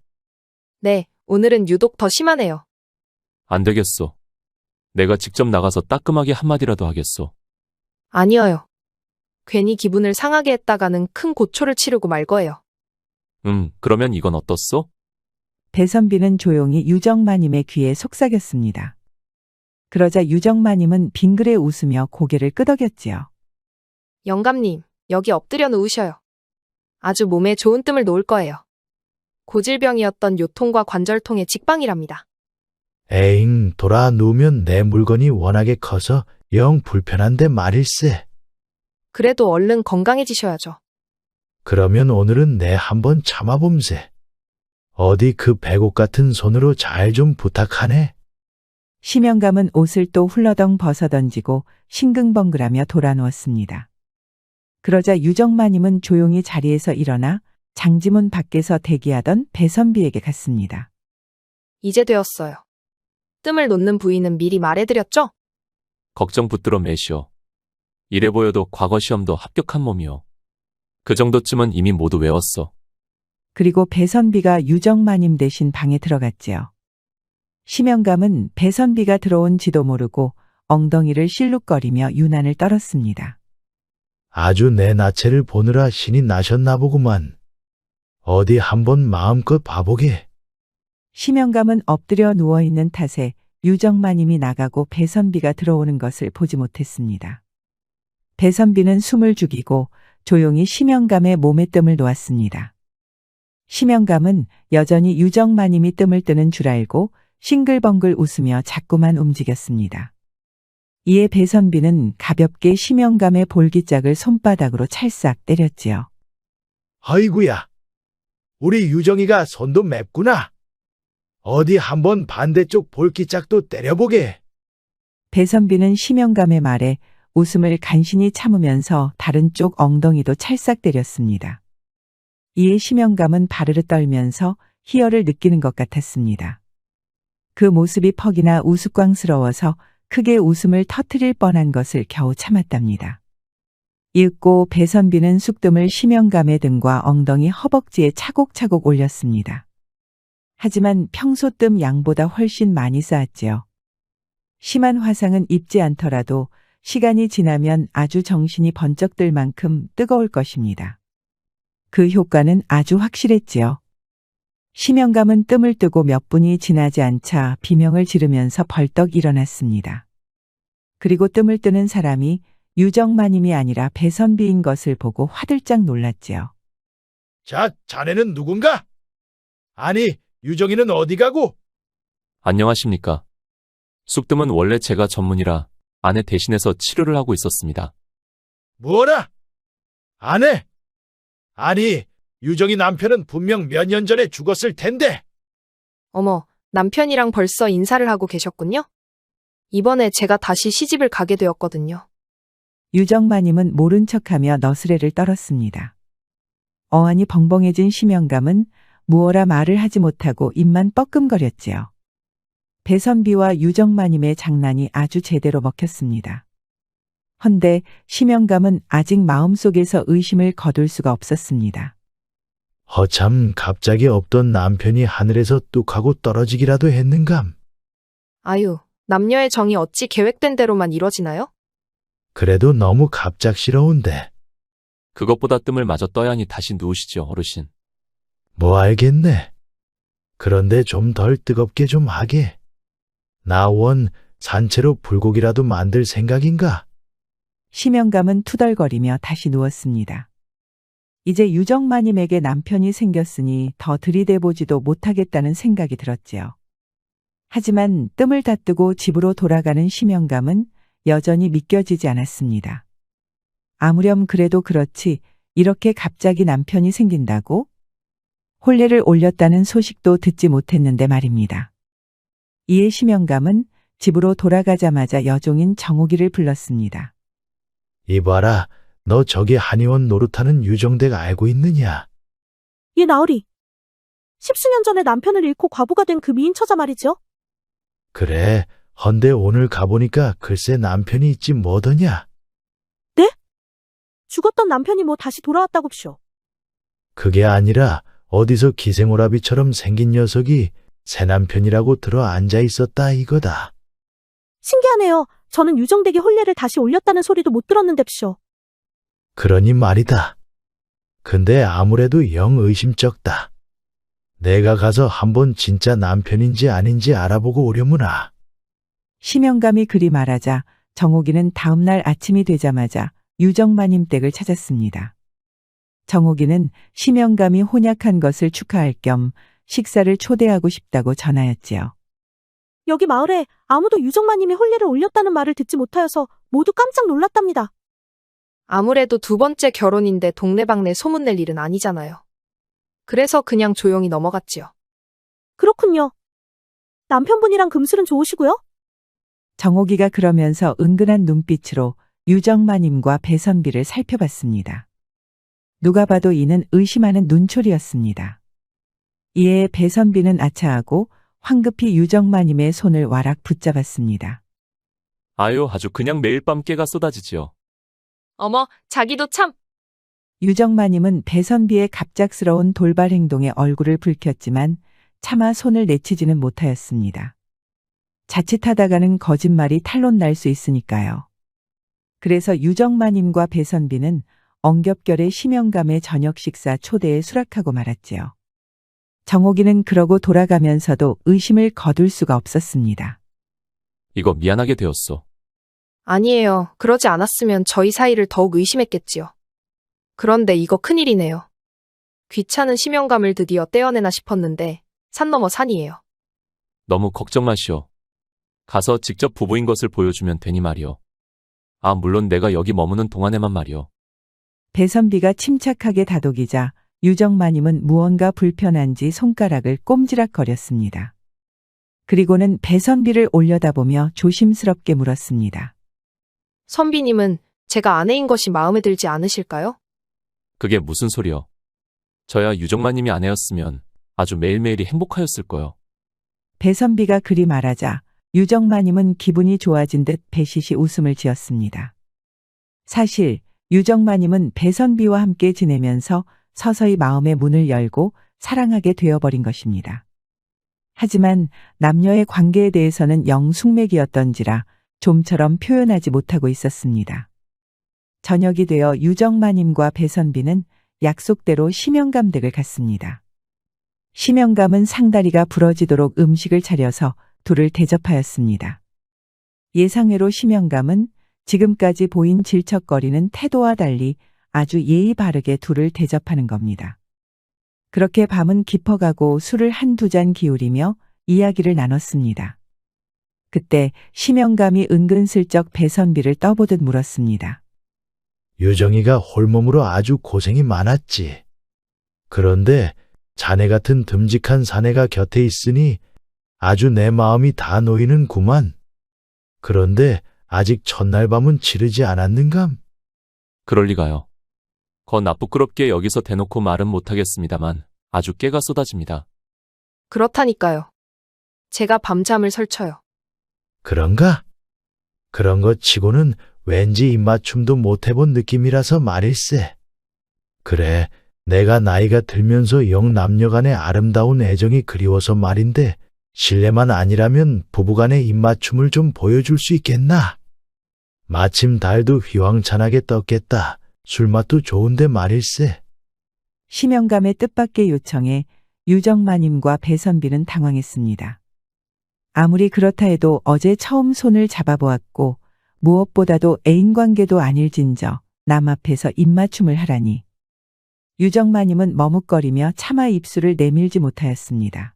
네, 오늘은 유독 더 심하네요. 안 되겠소. 내가 직접 나가서 따끔하게 한마디라도 하겠소. 아니어요. 괜히 기분을 상하게 했다가는 큰 고초를 치르고 말 거예요. 그러면 이건 어떻소? 배선비는 조용히 유정마님의 귀에 속삭였습니다. 그러자 유정마님은 빙그레 웃으며 고개를 끄덕였지요. 영감님, 여기 엎드려 누우셔요. 아주 몸에 좋은 뜸을 놓을 거예요. 고질병이었던 요통과 관절통의 직방이랍니다. 에잉, 돌아 누우면 내 물건이 워낙에 커서 영 불편한데 말일세. 그래도 얼른 건강해지셔야죠. 그러면 오늘은 내 한번 참아봄세. 어디 그 배곡 같은 손으로 잘 좀 부탁하네. 심영감은 옷을 또 훌러덩 벗어던지고 싱글벙글하며 돌아누웠습니다. 그러자 유정마님은 조용히 자리에서 일어나 장지문 밖에서 대기하던 배선비에게 갔습니다. 이제 되었어요. 뜸을 놓는 부위는 미리 말해드렸죠? 걱정 붙들어 매시오. 이래 보여도 과거 시험도 합격한 몸이오. 그 정도쯤은 이미 모두 외웠어. 그리고 배선비가 유정마님 대신 방에 들어갔지요. 심영감은 배선비가 들어온지도 모르고 엉덩이를 실룩거리며 유난을 떨었습니다. 아주 내 나체를 보느라 신이 나셨나 보구만. 어디 한번 마음껏 봐보게. 심영감은 엎드려 누워있는 탓에 유정마님이 나가고 배선비가 들어오는 것을 보지 못했습니다. 배선비는 숨을 죽이고 조용히 심영감의 몸에 뜸을 놓았습니다. 심영감은 여전히 유정마님이 뜸을 뜨는 줄 알고 싱글벙글 웃으며 자꾸만 움직였습니다. 이에 배선비는 가볍게 심영감의 볼기짝을 손바닥으로 찰싹 때렸지요. 아이구야, 우리 유정이가 손도 맵구나. 어디 한번 반대쪽 볼기짝도 때려보게. 배선비는 심영감의 말에 웃음을 간신히 참으면서 다른 쪽 엉덩이도 찰싹 때렸습니다. 이에 심영감은 바르르 떨면서 희열을 느끼는 것 같았습니다. 그 모습이 퍽이나 우스꽝스러워서 크게 웃음을 터뜨릴 뻔한 것을 겨우 참았답니다. 이윽고 배선비는 쑥뜸을 심영감의 등과 엉덩이 허벅지에 차곡차곡 올렸습니다. 하지만 평소 뜸 양보다 훨씬 많이 쌓았지요. 심한 화상은 입지 않더라도 시간이 지나면 아주 정신이 번쩍 들 만큼 뜨거울 것입니다. 그 효과는 아주 확실했지요. 심영감은 뜸을 뜨고 몇 분이 지나지 않자 비명을 지르면서 벌떡 일어났습니다. 그리고 뜸을 뜨는 사람이 유정마님이 아니라 배선비인 것을 보고 화들짝 놀랐지요. 자, 자네는 누군가? 아니, 유정이는 어디 가고? 안녕하십니까. 쑥뜸은 원래 제가 전문이라 아내 대신해서 치료를 하고 있었습니다. 뭐라? 아내? 아니, 유정이 남편은 분명 몇 년 전에 죽었을 텐데. 어머, 남편이랑 벌써 인사를 하고 계셨군요? 이번에 제가 다시 시집을 가게 되었거든요. 유정마님은 모른 척하며 너스레를 떨었습니다. 어안이 벙벙해진 심영감은 무어라 말을 하지 못하고 입만 뻐끔거렸지요. 배선비와 유정마님의 장난이 아주 제대로 먹혔습니다. 헌데 심영감은 아직 마음속에서 의심을 거둘 수가 없었습니다. 허참 갑자기 없던 남편이 하늘에서 뚝하고 떨어지기라도 했는감. 아유, 남녀의 정이 어찌 계획된 대로만 이뤄지나요? 그래도 너무 갑작스러운데. 그것보다 뜸을 마저 떠야 하니 다시 누우시죠, 어르신. 뭐 알겠네. 그런데 좀 덜 뜨겁게 좀 하게. 나 원 산채로 불고기라도 만들 생각인가? 심영감은 투덜거리며 다시 누웠습니다. 이제 유정마님에게 남편이 생겼으니 더 들이대보지도 못하겠다는 생각이 들었지요. 하지만 뜸을 다 뜨고 집으로 돌아가는 심영감은 여전히 믿겨지지 않았습니다. 아무렴 그래도 그렇지 이렇게 갑자기 남편이 생긴다고? 혼례를 올렸다는 소식도 듣지 못했는데 말입니다. 이에 심영감은 집으로 돌아가자마자 여종인 정옥이를 불렀습니다. 이봐라, 너 저기 한의원 노릇하는 유정댁 알고 있느냐? 예, 나으리. 십수년 전에 남편을 잃고 과부가 된 그 미인 처자 말이죠. 그래, 헌데 오늘 가보니까 글쎄 남편이 있지 뭐더냐? 네? 죽었던 남편이 뭐 다시 돌아왔다고쇼. 그게 아니라 어디서 기생오라비처럼 생긴 녀석이 새 남편이라고 들어 앉아 있었다 이거다. 신기하네요. 저는 유정댁이 혼례를 다시 올렸다는 소리도 못 들었는데쇼. 그러니 말이다. 근데 아무래도 영 의심쩍다. 내가 가서 한번 진짜 남편인지 아닌지 알아보고 오려무나. 심영감이 그리 말하자 정옥이는 다음날 아침이 되자마자 유정마님 댁을 찾았습니다. 정옥이는 심영감이 혼약한 것을 축하할 겸 식사를 초대하고 싶다고 전하였지요. 여기 마을에 아무도 유정마님이 혼례를 올렸다는 말을 듣지 못하여서 모두 깜짝 놀랐답니다. 아무래도 두 번째 결혼인데 동네방네 소문낼 일은 아니잖아요. 그래서 그냥 조용히 넘어갔지요. 그렇군요. 남편분이랑 금슬은 좋으시고요? 정옥이가 그러면서 은근한 눈빛으로 유정마님과 배선비를 살펴봤습니다. 누가 봐도 이는 의심하는 눈초리였습니다. 이에 배선비는 아차하고 황급히 유정마님의 손을 와락 붙잡았습니다. 아유, 아주 그냥 매일 밤 깨가 쏟아지지요. 어머, 자기도 참. 유정마님은 배선비의 갑작스러운 돌발 행동에 얼굴을 붉혔지만 차마 손을 내치지는 못하였습니다. 자칫하다가는 거짓말이 탄론 날 수 있으니까요. 그래서 유정마님과 배선비는 엉겹결에 심영감의 저녁 식사 초대에 수락하고 말았지요. 정옥이는 그러고 돌아가면서도 의심을 거둘 수가 없었습니다. 이거 미안하게 되었소. 아니에요. 그러지 않았으면 저희 사이를 더욱 의심했겠지요. 그런데 이거 큰일이네요. 귀찮은 심영감을 드디어 떼어내나 싶었는데 산 넘어 산이에요. 너무 걱정 마시오. 가서 직접 부부인 것을 보여주면 되니 말이오. 아, 물론 내가 여기 머무는 동안에만 말이오. 배선비가 침착하게 다독이자 유정마님은 무언가 불편한지 손가락을 꼼지락거렸습니다. 그리고는 배선비를 올려다보며 조심스럽게 물었습니다. 선비님은 제가 아내인 것이 마음에 들지 않으실까요? 그게 무슨 소리여. 저야 유정마님이 아내였으면 아주 매일매일이 행복하였을 거요. 배선비가 그리 말하자 유정마님은 기분이 좋아진 듯 배시시 웃음을 지었습니다. 사실 유정마님은 배선비와 함께 지내면서 서서히 마음의 문을 열고 사랑하게 되어버린 것입니다. 하지만 남녀의 관계에 대해서는 영 숙맥이었던지라 좀처럼 표현하지 못하고 있었습니다. 저녁이 되어 유정마님과 배선비는 약속대로 심영감 댁을 갔습니다. 심영감은 상다리가 부러지도록 음식을 차려서 둘을 대접하였습니다. 예상외로 심영감은 지금까지 보인 질척거리는 태도와 달리 아주 예의 바르게 둘을 대접하는 겁니다. 그렇게 밤은 깊어가고 술을 한두 잔 기울이며 이야기를 나눴습니다. 그때 심영감이 은근슬쩍 배선비를 떠보듯 물었습니다. 유정이가 홀몸으로 아주 고생이 많았지. 그런데 자네 같은 듬직한 사내가 곁에 있으니 아주 내 마음이 다 놓이는구만. 그런데 아직 첫날 밤은 치르지 않았는감? 그럴 리가요. 거 나쁘끄럽게 여기서 대놓고 말은 못하겠습니다만 아주 깨가 쏟아집니다. 그렇다니까요. 제가 밤잠을 설쳐요. 그런가? 그런 것 치고는 왠지 입맞춤도 못 해본 느낌이라서 말일세. 그래, 내가 나이가 들면서 영 남녀간의 아름다운 애정이 그리워서 말인데 실례만 아니라면 부부간의 입맞춤을 좀 보여줄 수 있겠나? 마침 달도 휘황찬하게 떴겠다. 술맛도 좋은데 말일세. 심영감의 뜻밖의 요청에 유정마님과 배선비는 당황했습니다. 아무리 그렇다 해도 어제 처음 손을 잡아보았고 무엇보다도 애인관계도 아닐진저 남 앞에서 입맞춤을 하라니. 유정마님은 머뭇거리며 차마 입술을 내밀지 못하였습니다.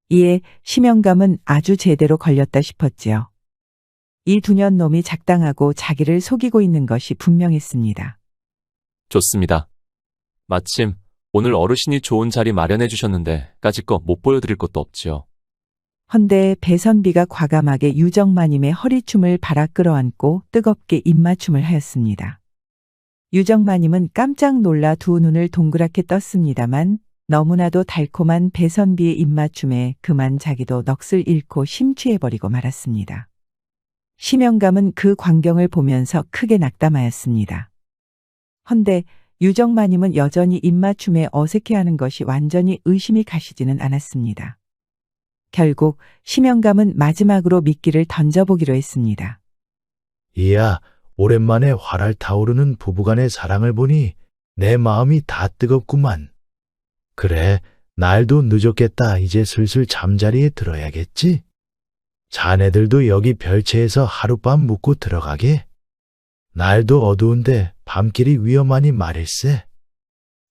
이에 심영감은 아주 제대로 걸렸다 싶었지요. 이 두년 놈이 작당하고 자기를 속이고 있는 것이 분명했습니다. 좋습니다. 마침 오늘 어르신이 좋은 자리 마련해 주셨는데 까짓 거 못 보여드릴 것도 없지요. 헌데 배선비가 과감하게 유정마님의 허리춤을 발아 끌어안고 뜨겁게 입맞춤을 하였습니다. 유정마님은 깜짝 놀라 두 눈을 동그랗게 떴습니다만 너무나도 달콤한 배선비의 입맞춤에 그만 자기도 넋을 잃고 심취해버리고 말았습니다. 심영감은 그 광경을 보면서 크게 낙담하였습니다. 헌데 유정마님은 여전히 입맞춤에 어색해하는 것이 완전히 의심이 가시지는 않았습니다. 결국 심영감은 마지막으로 미끼를 던져보기로 했습니다. 이야, 오랜만에 활활 타오르는 부부간의 사랑을 보니 내 마음이 다 뜨겁구만. 그래, 날도 늦었겠다. 이제 슬슬 잠자리에 들어야겠지? 자네들도 여기 별채에서 하룻밤 묵고 들어가게. 날도 어두운데 밤길이 위험하니 말일세.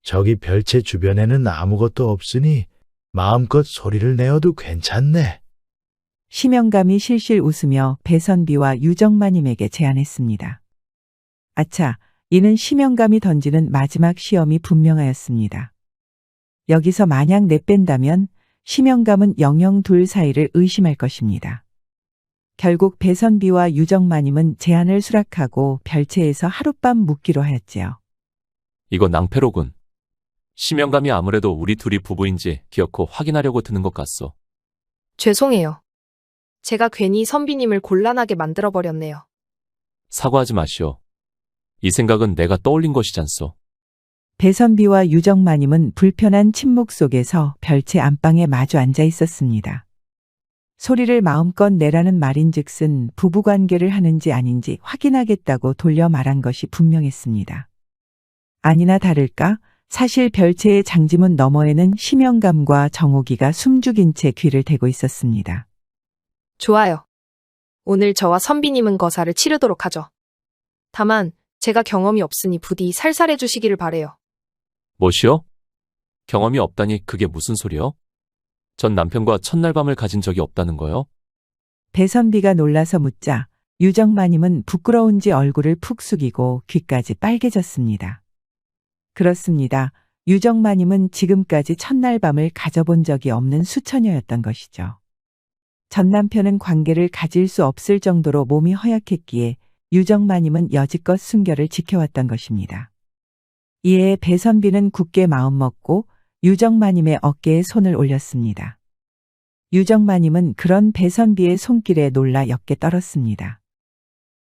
저기 별채 주변에는 아무것도 없으니 마음껏 소리를 내어도 괜찮네. 심영감이 실실 웃으며 배선비와 유정마님에게 제안했습니다. 아차, 이는 심영감이 던지는 마지막 시험이 분명하였습니다. 여기서 만약 내뺀다면 심영감은 영영 둘 사이를 의심할 것입니다. 결국 배선비와 유정마님은 제안을 수락하고 별채에서 하룻밤 묵기로 하였지요. 이거 낭패로군. 심영감이 아무래도 우리 둘이 부부인지 기어코 확인하려고 드는 것 같소. 죄송해요. 제가 괜히 선비님을 곤란하게 만들어버렸네요. 사과하지 마시오. 이 생각은 내가 떠올린 것이잖소. 배선비와 유정마님은 불편한 침묵 속에서 별채 안방에 마주 앉아 있었습니다. 소리를 마음껏 내라는 말인즉슨 부부관계를 하는지 아닌지 확인하겠다고 돌려 말한 것이 분명했습니다. 아니나 다를까 사실 별채의 장지문 너머에는 심영감과 정옥이가 숨죽인 채 귀를 대고 있었습니다. 좋아요. 오늘 저와 선비님은 거사를 치르도록 하죠. 다만 제가 경험이 없으니 부디 살살해 주시기를 바래요. 뭐시오? 경험이 없다니 그게 무슨 소리요? 전 남편과 첫날 밤을 가진 적이 없다는 거요? 배선비가 놀라서 묻자 유정마님은 부끄러운지 얼굴을 푹 숙이고 귀까지 빨개졌습니다. 그렇습니다. 유정마님은 지금까지 첫날 밤을 가져본 적이 없는 수처녀였던 것이죠. 전 남편은 관계를 가질 수 없을 정도로 몸이 허약했기에 유정마님은 여지껏 순결을 지켜왔던 것입니다. 이에 배선비는 굳게 마음먹고 유정마님의 어깨에 손을 올렸습니다. 유정마님은 그런 배선비의 손길에 놀라 옅게 떨었습니다.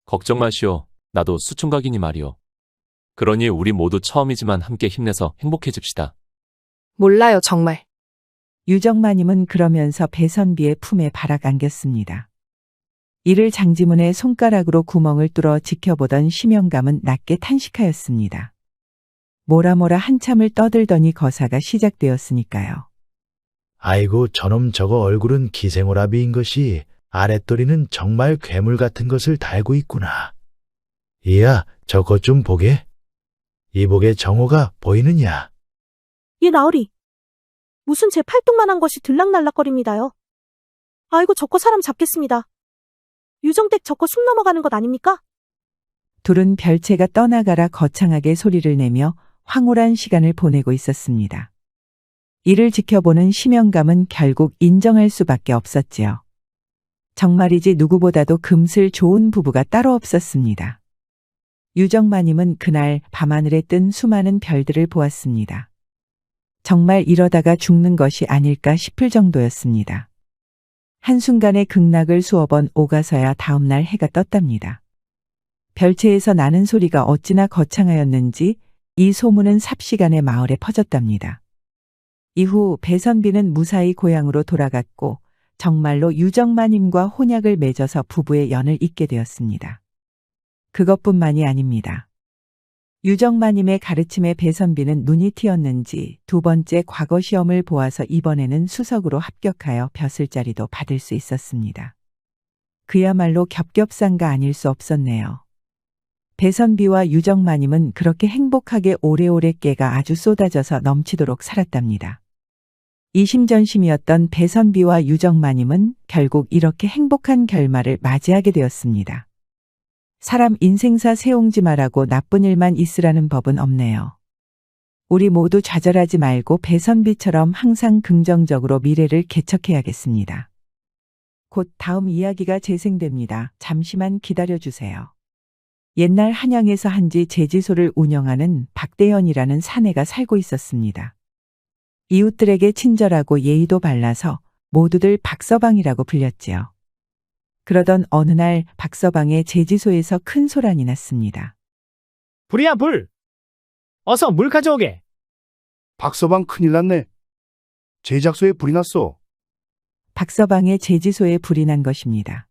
걱정 마시오. 나도 수충각이니 말이오. 그러니 우리 모두 처음이지만 함께 힘내서 행복해집시다. 몰라요, 정말. 유정마님은 그러면서 배선비의 품에 발악 안겼습니다. 이를 장지문의 손가락으로 구멍을 뚫어 지켜보던 심영감은 낮게 탄식하였습니다. 뭐라 한참을 떠들더니 거사가 시작되었으니까요. 아이고, 저놈 저거 얼굴은 기생오라비인 것이 아랫도리는 정말 괴물 같은 것을 달고 있구나. 이야, 저것 좀 보게. 이복의 정호가 보이느냐? 예, 나으리. 무슨 제 팔뚝만한 것이 들락날락거립니다요. 아이고, 저거 사람 잡겠습니다. 유정댁 저거 숨 넘어가는 것 아닙니까? 둘은 별채가 떠나가라 거창하게 소리를 내며 황홀한 시간을 보내고 있었습니다. 이를 지켜보는 심영감은 결국 인정할 수밖에 없었지요. 정말이지 누구보다도 금슬 좋은 부부가 따로 없었습니다. 유정마님은 그날 밤하늘에 뜬 수많은 별들을 보았습니다. 정말 이러다가 죽는 것이 아닐까 싶을 정도였습니다. 한순간에 극락을 수어 번 오가서야 다음날 해가 떴답니다. 별채에서 나는 소리가 어찌나 거창하였는지 이 소문은 삽시간에 마을에 퍼졌답니다. 이후 배선비는 무사히 고향으로 돌아갔고 정말로 유정마님과 혼약을 맺어서 부부의 연을 잇게 되었습니다. 그것뿐만이 아닙니다. 유정마님의 가르침에 배선비는 눈이 튀었는지 두 번째 과거 시험을 보아서 이번에는 수석으로 합격하여 벼슬자리도 받을 수 있었습니다. 그야말로 겹겹상가 아닐 수 없었네요. 배선비와 유정마님은 그렇게 행복하게 오래오래 깨가 아주 쏟아져서 넘치도록 살았답니다. 이심전심이었던 배선비와 유정마님은 결국 이렇게 행복한 결말을 맞이하게 되었습니다. 사람 인생사 세옹지 말하고 나쁜 일만 있으라는 법은 없네요. 우리 모두 좌절하지 말고 배선비처럼 항상 긍정적으로 미래를 개척해야겠습니다. 곧 다음 이야기가 재생됩니다. 잠시만 기다려주세요. 옛날 한양에서 한지 제지소를 운영하는 박대현이라는 사내가 살고 있었습니다. 이웃들에게 친절하고 예의도 발라서 모두들 박서방이라고 불렸지요. 그러던 어느 날 박서방의 제지소에서 큰 소란이 났습니다. 불이야, 불! 어서 물 가져오게! 박서방 큰일 났네. 제작소에 불이 났어. 박서방의 제지소에 불이 난 것입니다.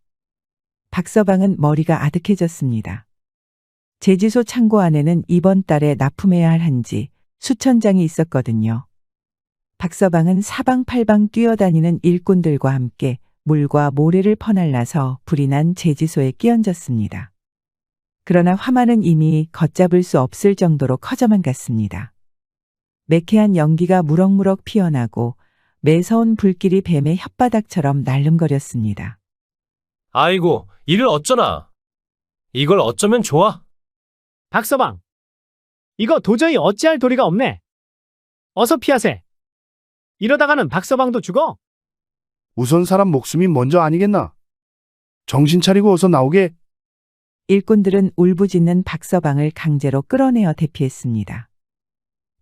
박서방은 머리가 아득해졌습니다. 제지소 창고 안에는 이번 달에 납품해야 할 한지 수천 장이 있었거든요. 박서방은 사방팔방 뛰어다니는 일꾼들과 함께 물과 모래를 퍼날라서 불이 난 제지소에 끼얹었습니다. 그러나 화마는 이미 걷잡을 수 없을 정도로 커져만 갔습니다. 매캐한 연기가 무럭무럭 피어나고 매서운 불길이 뱀의 혓바닥처럼 날름거렸습니다. 아이고, 이를 어쩌나. 이걸 어쩌면 좋아. 박서방, 이거 도저히 어찌할 도리가 없네. 어서 피하세. 이러다가는 박서방도 죽어. 우선 사람 목숨이 먼저 아니겠나? 정신 차리고 어서 나오게. 일꾼들은 울부짖는 박서방을 강제로 끌어내어 대피했습니다.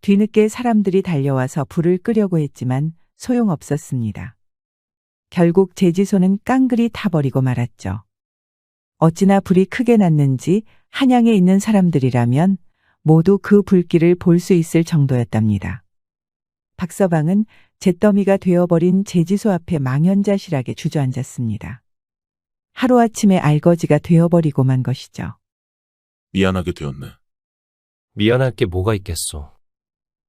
뒤늦게 사람들이 달려와서 불을 끄려고 했지만 소용없었습니다. 결국 제지소는 깡그리 타버리고 말았죠. 어찌나 불이 크게 났는지 한양에 있는 사람들이라면 모두 그 불길을 볼 수 있을 정도였답니다. 박서방은 잿더미가 되어버린 제지소 앞에 망연자실하게 주저앉았습니다. 하루아침에 알거지가 되어버리고 만 것이죠. 미안하게 되었네. 미안할 게 뭐가 있겠소.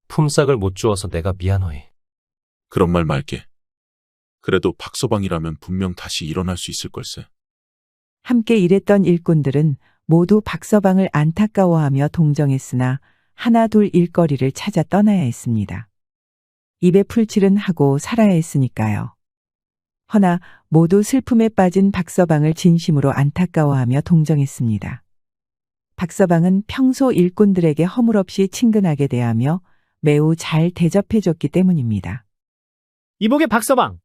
품삯을 못 주어서 내가 미안하이. 그런 말 말게. 그래도 박서방이라면 분명 다시 일어날 수 있을 걸세. 함께 일했던 일꾼들은 모두 박서방을 안타까워하며 동정했으나 하나 둘 일거리를 찾아 떠나야 했습니다. 입에 풀칠은 하고 살아야 했으니까요. 허나 모두 슬픔에 빠진 박서방을 진심으로 안타까워하며 동정했습니다. 박서방은 평소 일꾼들에게 허물없이 친근하게 대하며 매우 잘 대접해줬기 때문입니다. 이복의 박서방.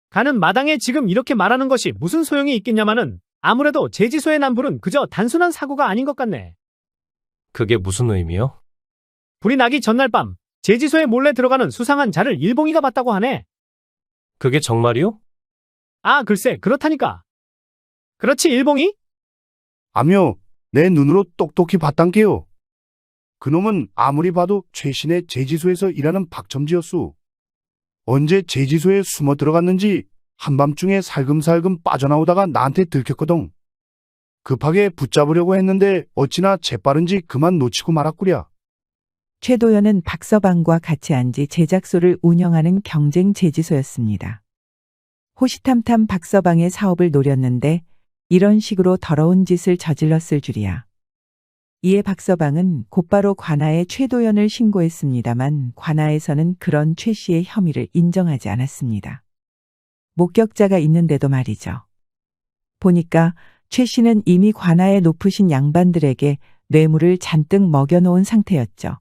가는 마당에 지금 이렇게 말하는 것이 무슨 소용이 있겠냐마는 아무래도 제지소의 난 불은 그저 단순한 사고가 아닌 것 같네. 그게 무슨 의미요? 불이 나기 전날 밤 제지소에 몰래 들어가는 수상한 자를 일봉이가 봤다고 하네. 그게 정말이요? 아, 글쎄 그렇다니까. 그렇지 일봉이? 아며, 내 눈으로 똑똑히 봤단게요. 그놈은 아무리 봐도 최신의 제지소에서 일하는 박첨지였수. 언제 제지소에 숨어 들어갔는지 한밤중에 살금살금 빠져나오다가 나한테 들켰거든. 급하게 붙잡으려고 했는데 어찌나 재빠른지 그만 놓치고 말았구려. 최도연은 박서방과 같이 앉이 제작소를 운영하는 경쟁 제지소였습니다. 호시탐탐 박서방의 사업을 노렸는데 이런 식으로 더러운 짓을 저질렀을 줄이야. 이에 박서방은 곧바로 관아에 최도연을 신고했습니다만 관아에서는 그런 최 씨의 혐의를 인정하지 않았습니다. 목격자가 있는데도 말이죠. 보니까 최 씨는 이미 관아에 높으신 양반들에게 뇌물을 잔뜩 먹여놓은 상태였죠.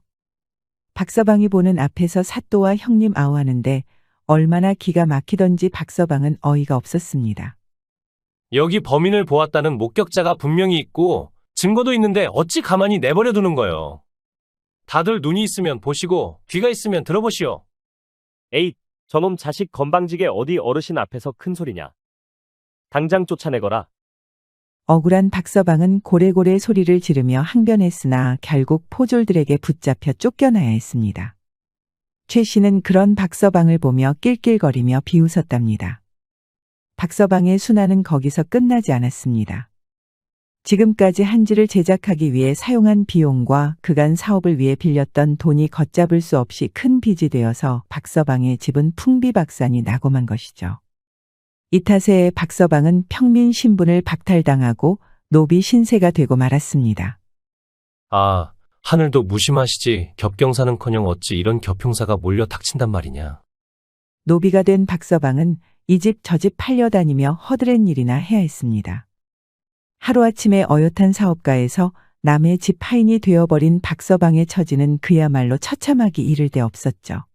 박서방이 보는 앞에서 사또와 형님 아우하는데 얼마나 기가 막히던지 박서방은 어이가 없었습니다. 여기 범인을 보았다는 목격자가 분명히 있고 증거도 있는데 어찌 가만히 내버려 두는 거요. 다들 눈이 있으면 보시고 귀가 있으면 들어보시오. 에잇, 저놈 자식 건방지게 어디 어르신 앞에서 큰 소리냐. 당장 쫓아내거라. 억울한 박서방은 고래고래 소리를 지르며 항변했으나 결국 포졸들에게 붙잡혀 쫓겨나야 했습니다. 최 씨는 그런 박서방을 보며 낄낄거리며 비웃었답니다. 박서방의 순환은 거기서 끝나지 않았습니다. 지금까지 한지를 제작하기 위해 사용한 비용과 그간 사업을 위해 빌렸던 돈이 걷잡을 수 없이 큰 빚이 되어서 박서방의 집은 풍비박산이 나고 만 것이죠. 이 탓에 박서방은 평민 신분을 박탈당하고 노비 신세가 되고 말았습니다. 아, 하늘도 무심하시지. 겹경사는커녕 어찌 이런 겹형사가 몰려 닥친단 말이냐. 노비가 된 박서방은 이 집 저 집 팔려다니며 허드렛 일이나 해야 했습니다. 하루아침에 어엿한 사업가에서 남의 집 하인이 되어버린 박서방의 처지는 그야말로 처참하기 이를 데 없었죠.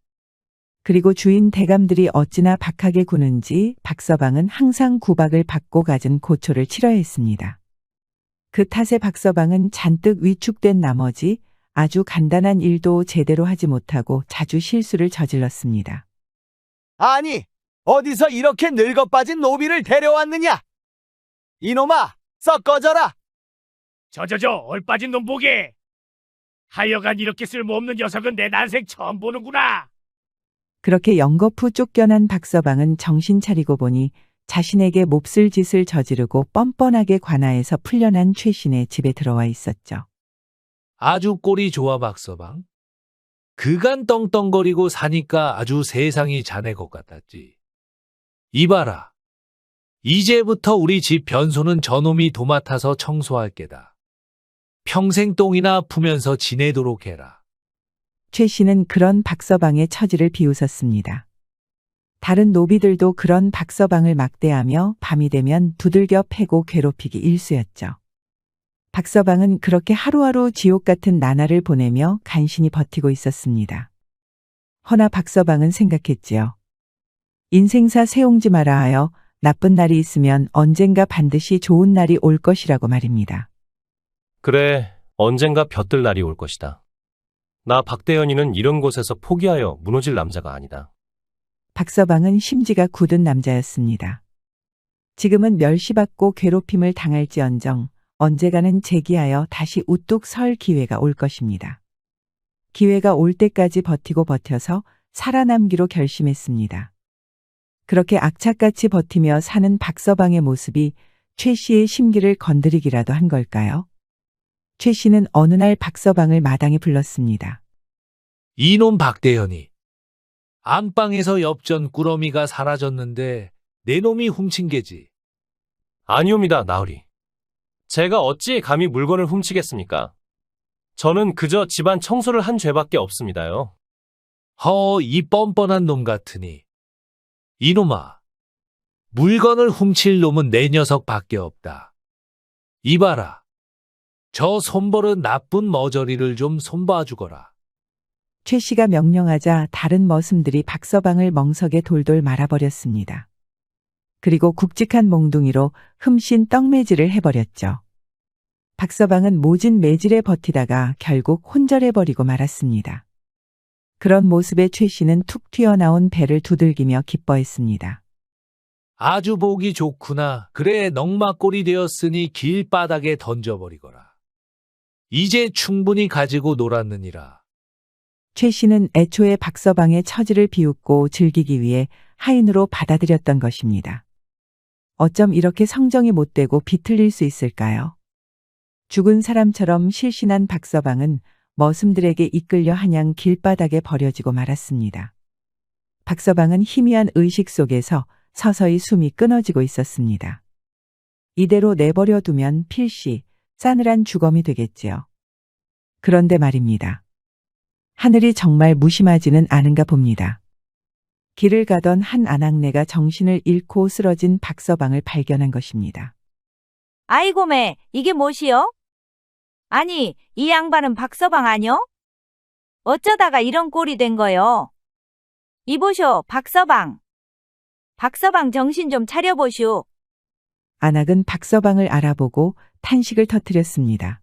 그리고 주인 대감들이 어찌나 박하게 구는지 박서방은 항상 구박을 받고 갖은 고초를 치러야 했습니다. 그 탓에 박서방은 잔뜩 위축된 나머지 아주 간단한 일도 제대로 하지 못하고 자주 실수를 저질렀습니다. 아니, 어디서 이렇게 늙어빠진 노비를 데려왔느냐? 이놈아, 썩 꺼져라! 저저저 얼빠진 놈 보게. 하여간 이렇게 쓸모없는 녀석은 내 난생 처음 보는구나. 그렇게 연거푸 쫓겨난 박서방은 정신 차리고 보니 자신에게 몹쓸 짓을 저지르고 뻔뻔하게 관아에서 풀려난 최신의 집에 들어와 있었죠. 아주 꼴이 좋아 박서방. 그간 떵떵거리고 사니까 아주 세상이 자네 것 같았지. 이봐라. 이제부터 우리 집 변소는 저놈이 도맡아서 청소할 게다. 평생 똥이나 푸면서 지내도록 해라. 최 씨는 그런 박서방의 처지를 비웃었습니다. 다른 노비들도 그런 박서방을 막대하며 밤이 되면 두들겨 패고 괴롭히기 일쑤였죠. 박서방은 그렇게 하루하루 지옥 같은 나날을 보내며 간신히 버티고 있었습니다. 허나 박서방은 생각했지요. 인생사 세옹지 마라 하여 나쁜 날이 있으면 언젠가 반드시 좋은 날이 올 것이라고 말입니다. 그래, 언젠가 볕들 날이 올 것이다. 나 박대현이는 이런 곳에서 포기하여 무너질 남자가 아니다. 박서방은 심지가 굳은 남자였습니다. 지금은 멸시받고 괴롭힘을 당할지언정 언젠가는 재기하여 다시 우뚝 설 기회가 올 것입니다. 기회가 올 때까지 버티고 버텨서 살아남기로 결심했습니다. 그렇게 악착같이 버티며 사는 박서방의 모습이 최 씨의 심기를 건드리기라도 한 걸까요? 최 씨는 어느 날 박서방을 마당에 불렀습니다. 이놈 박대현이. 안방에서 엽전 꾸러미가 사라졌는데 내 놈이 훔친 게지. 아니옵니다, 나으리. 제가 어찌 감히 물건을 훔치겠습니까? 저는 그저 집안 청소를 한 죄밖에 없습니다요. 이 뻔뻔한 놈 같으니. 이놈아, 물건을 훔칠 놈은 내 녀석밖에 없다. 이봐라, 저 손버릇 나쁜 머저리를 좀 손봐주거라. 최 씨가 명령하자 다른 머슴들이 박서방을 멍석에 돌돌 말아버렸습니다. 그리고 굵직한 몽둥이로 흠씬 떡매질을 해버렸죠. 박서방은 모진 매질에 버티다가 결국 혼절해버리고 말았습니다. 그런 모습에 최 씨는 툭 튀어나온 배를 두들기며 기뻐했습니다. 아주 보기 좋구나. 그래, 넝마꼴이 되었으니 길바닥에 던져버리거라. 이제 충분히 가지고 놀았느니라. 최 씨는 애초에 박서방의 처지를 비웃고 즐기기 위해 하인으로 받아들였던 것입니다. 어쩜 이렇게 성정이 못되고 비틀릴 수 있을까요? 죽은 사람처럼 실신한 박서방은 머슴들에게 이끌려 한양 길바닥에 버려지고 말았습니다. 박서방은 희미한 의식 속에서 서서히 숨이 끊어지고 있었습니다. 이대로 내버려 두면 필시 싸늘한 주검이 되겠지요. 그런데 말입니다. 하늘이 정말 무심하지는 않은가 봅니다. 길을 가던 한 아낙네가 정신을 잃고 쓰러진 박서방을 발견한 것입니다. 아이고 매, 이게 뭐시여? 아니, 이 양반은 박서방 아니여? 어쩌다가 이런 꼴이 된 거요? 이보쇼, 박서방. 박서방 정신 좀 차려보시오. 아낙은 박서방을 알아보고 탄식을 터뜨렸습니다.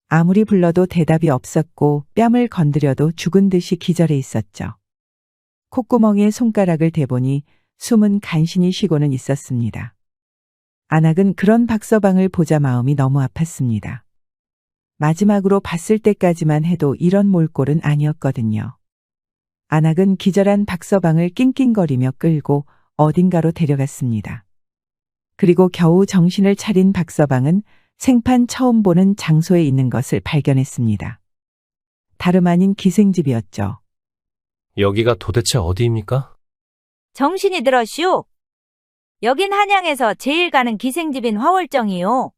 아무리 불러도 대답이 없었고 뺨을 건드려도 죽은 듯이 기절해 있었죠. 콧구멍에 손가락을 대보니 숨은 간신히 쉬고는 있었습니다. 아낙은 그런 박서방을 보자 마음이 너무 아팠습니다. 마지막으로 봤을 때까지만 해도 이런 몰골은 아니었거든요. 아낙은 기절한 박서방을 낑낑거리며 끌고 어딘가로 데려갔습니다. 그리고 겨우 정신을 차린 박서방은 생판 처음 보는 장소에 있는 것을 발견했습니다. 다름 아닌 기생집이었죠. 여기가 도대체 어디입니까? 정신이 들었슈. 여긴 한양에서 제일 가는 기생집인 화월정이요.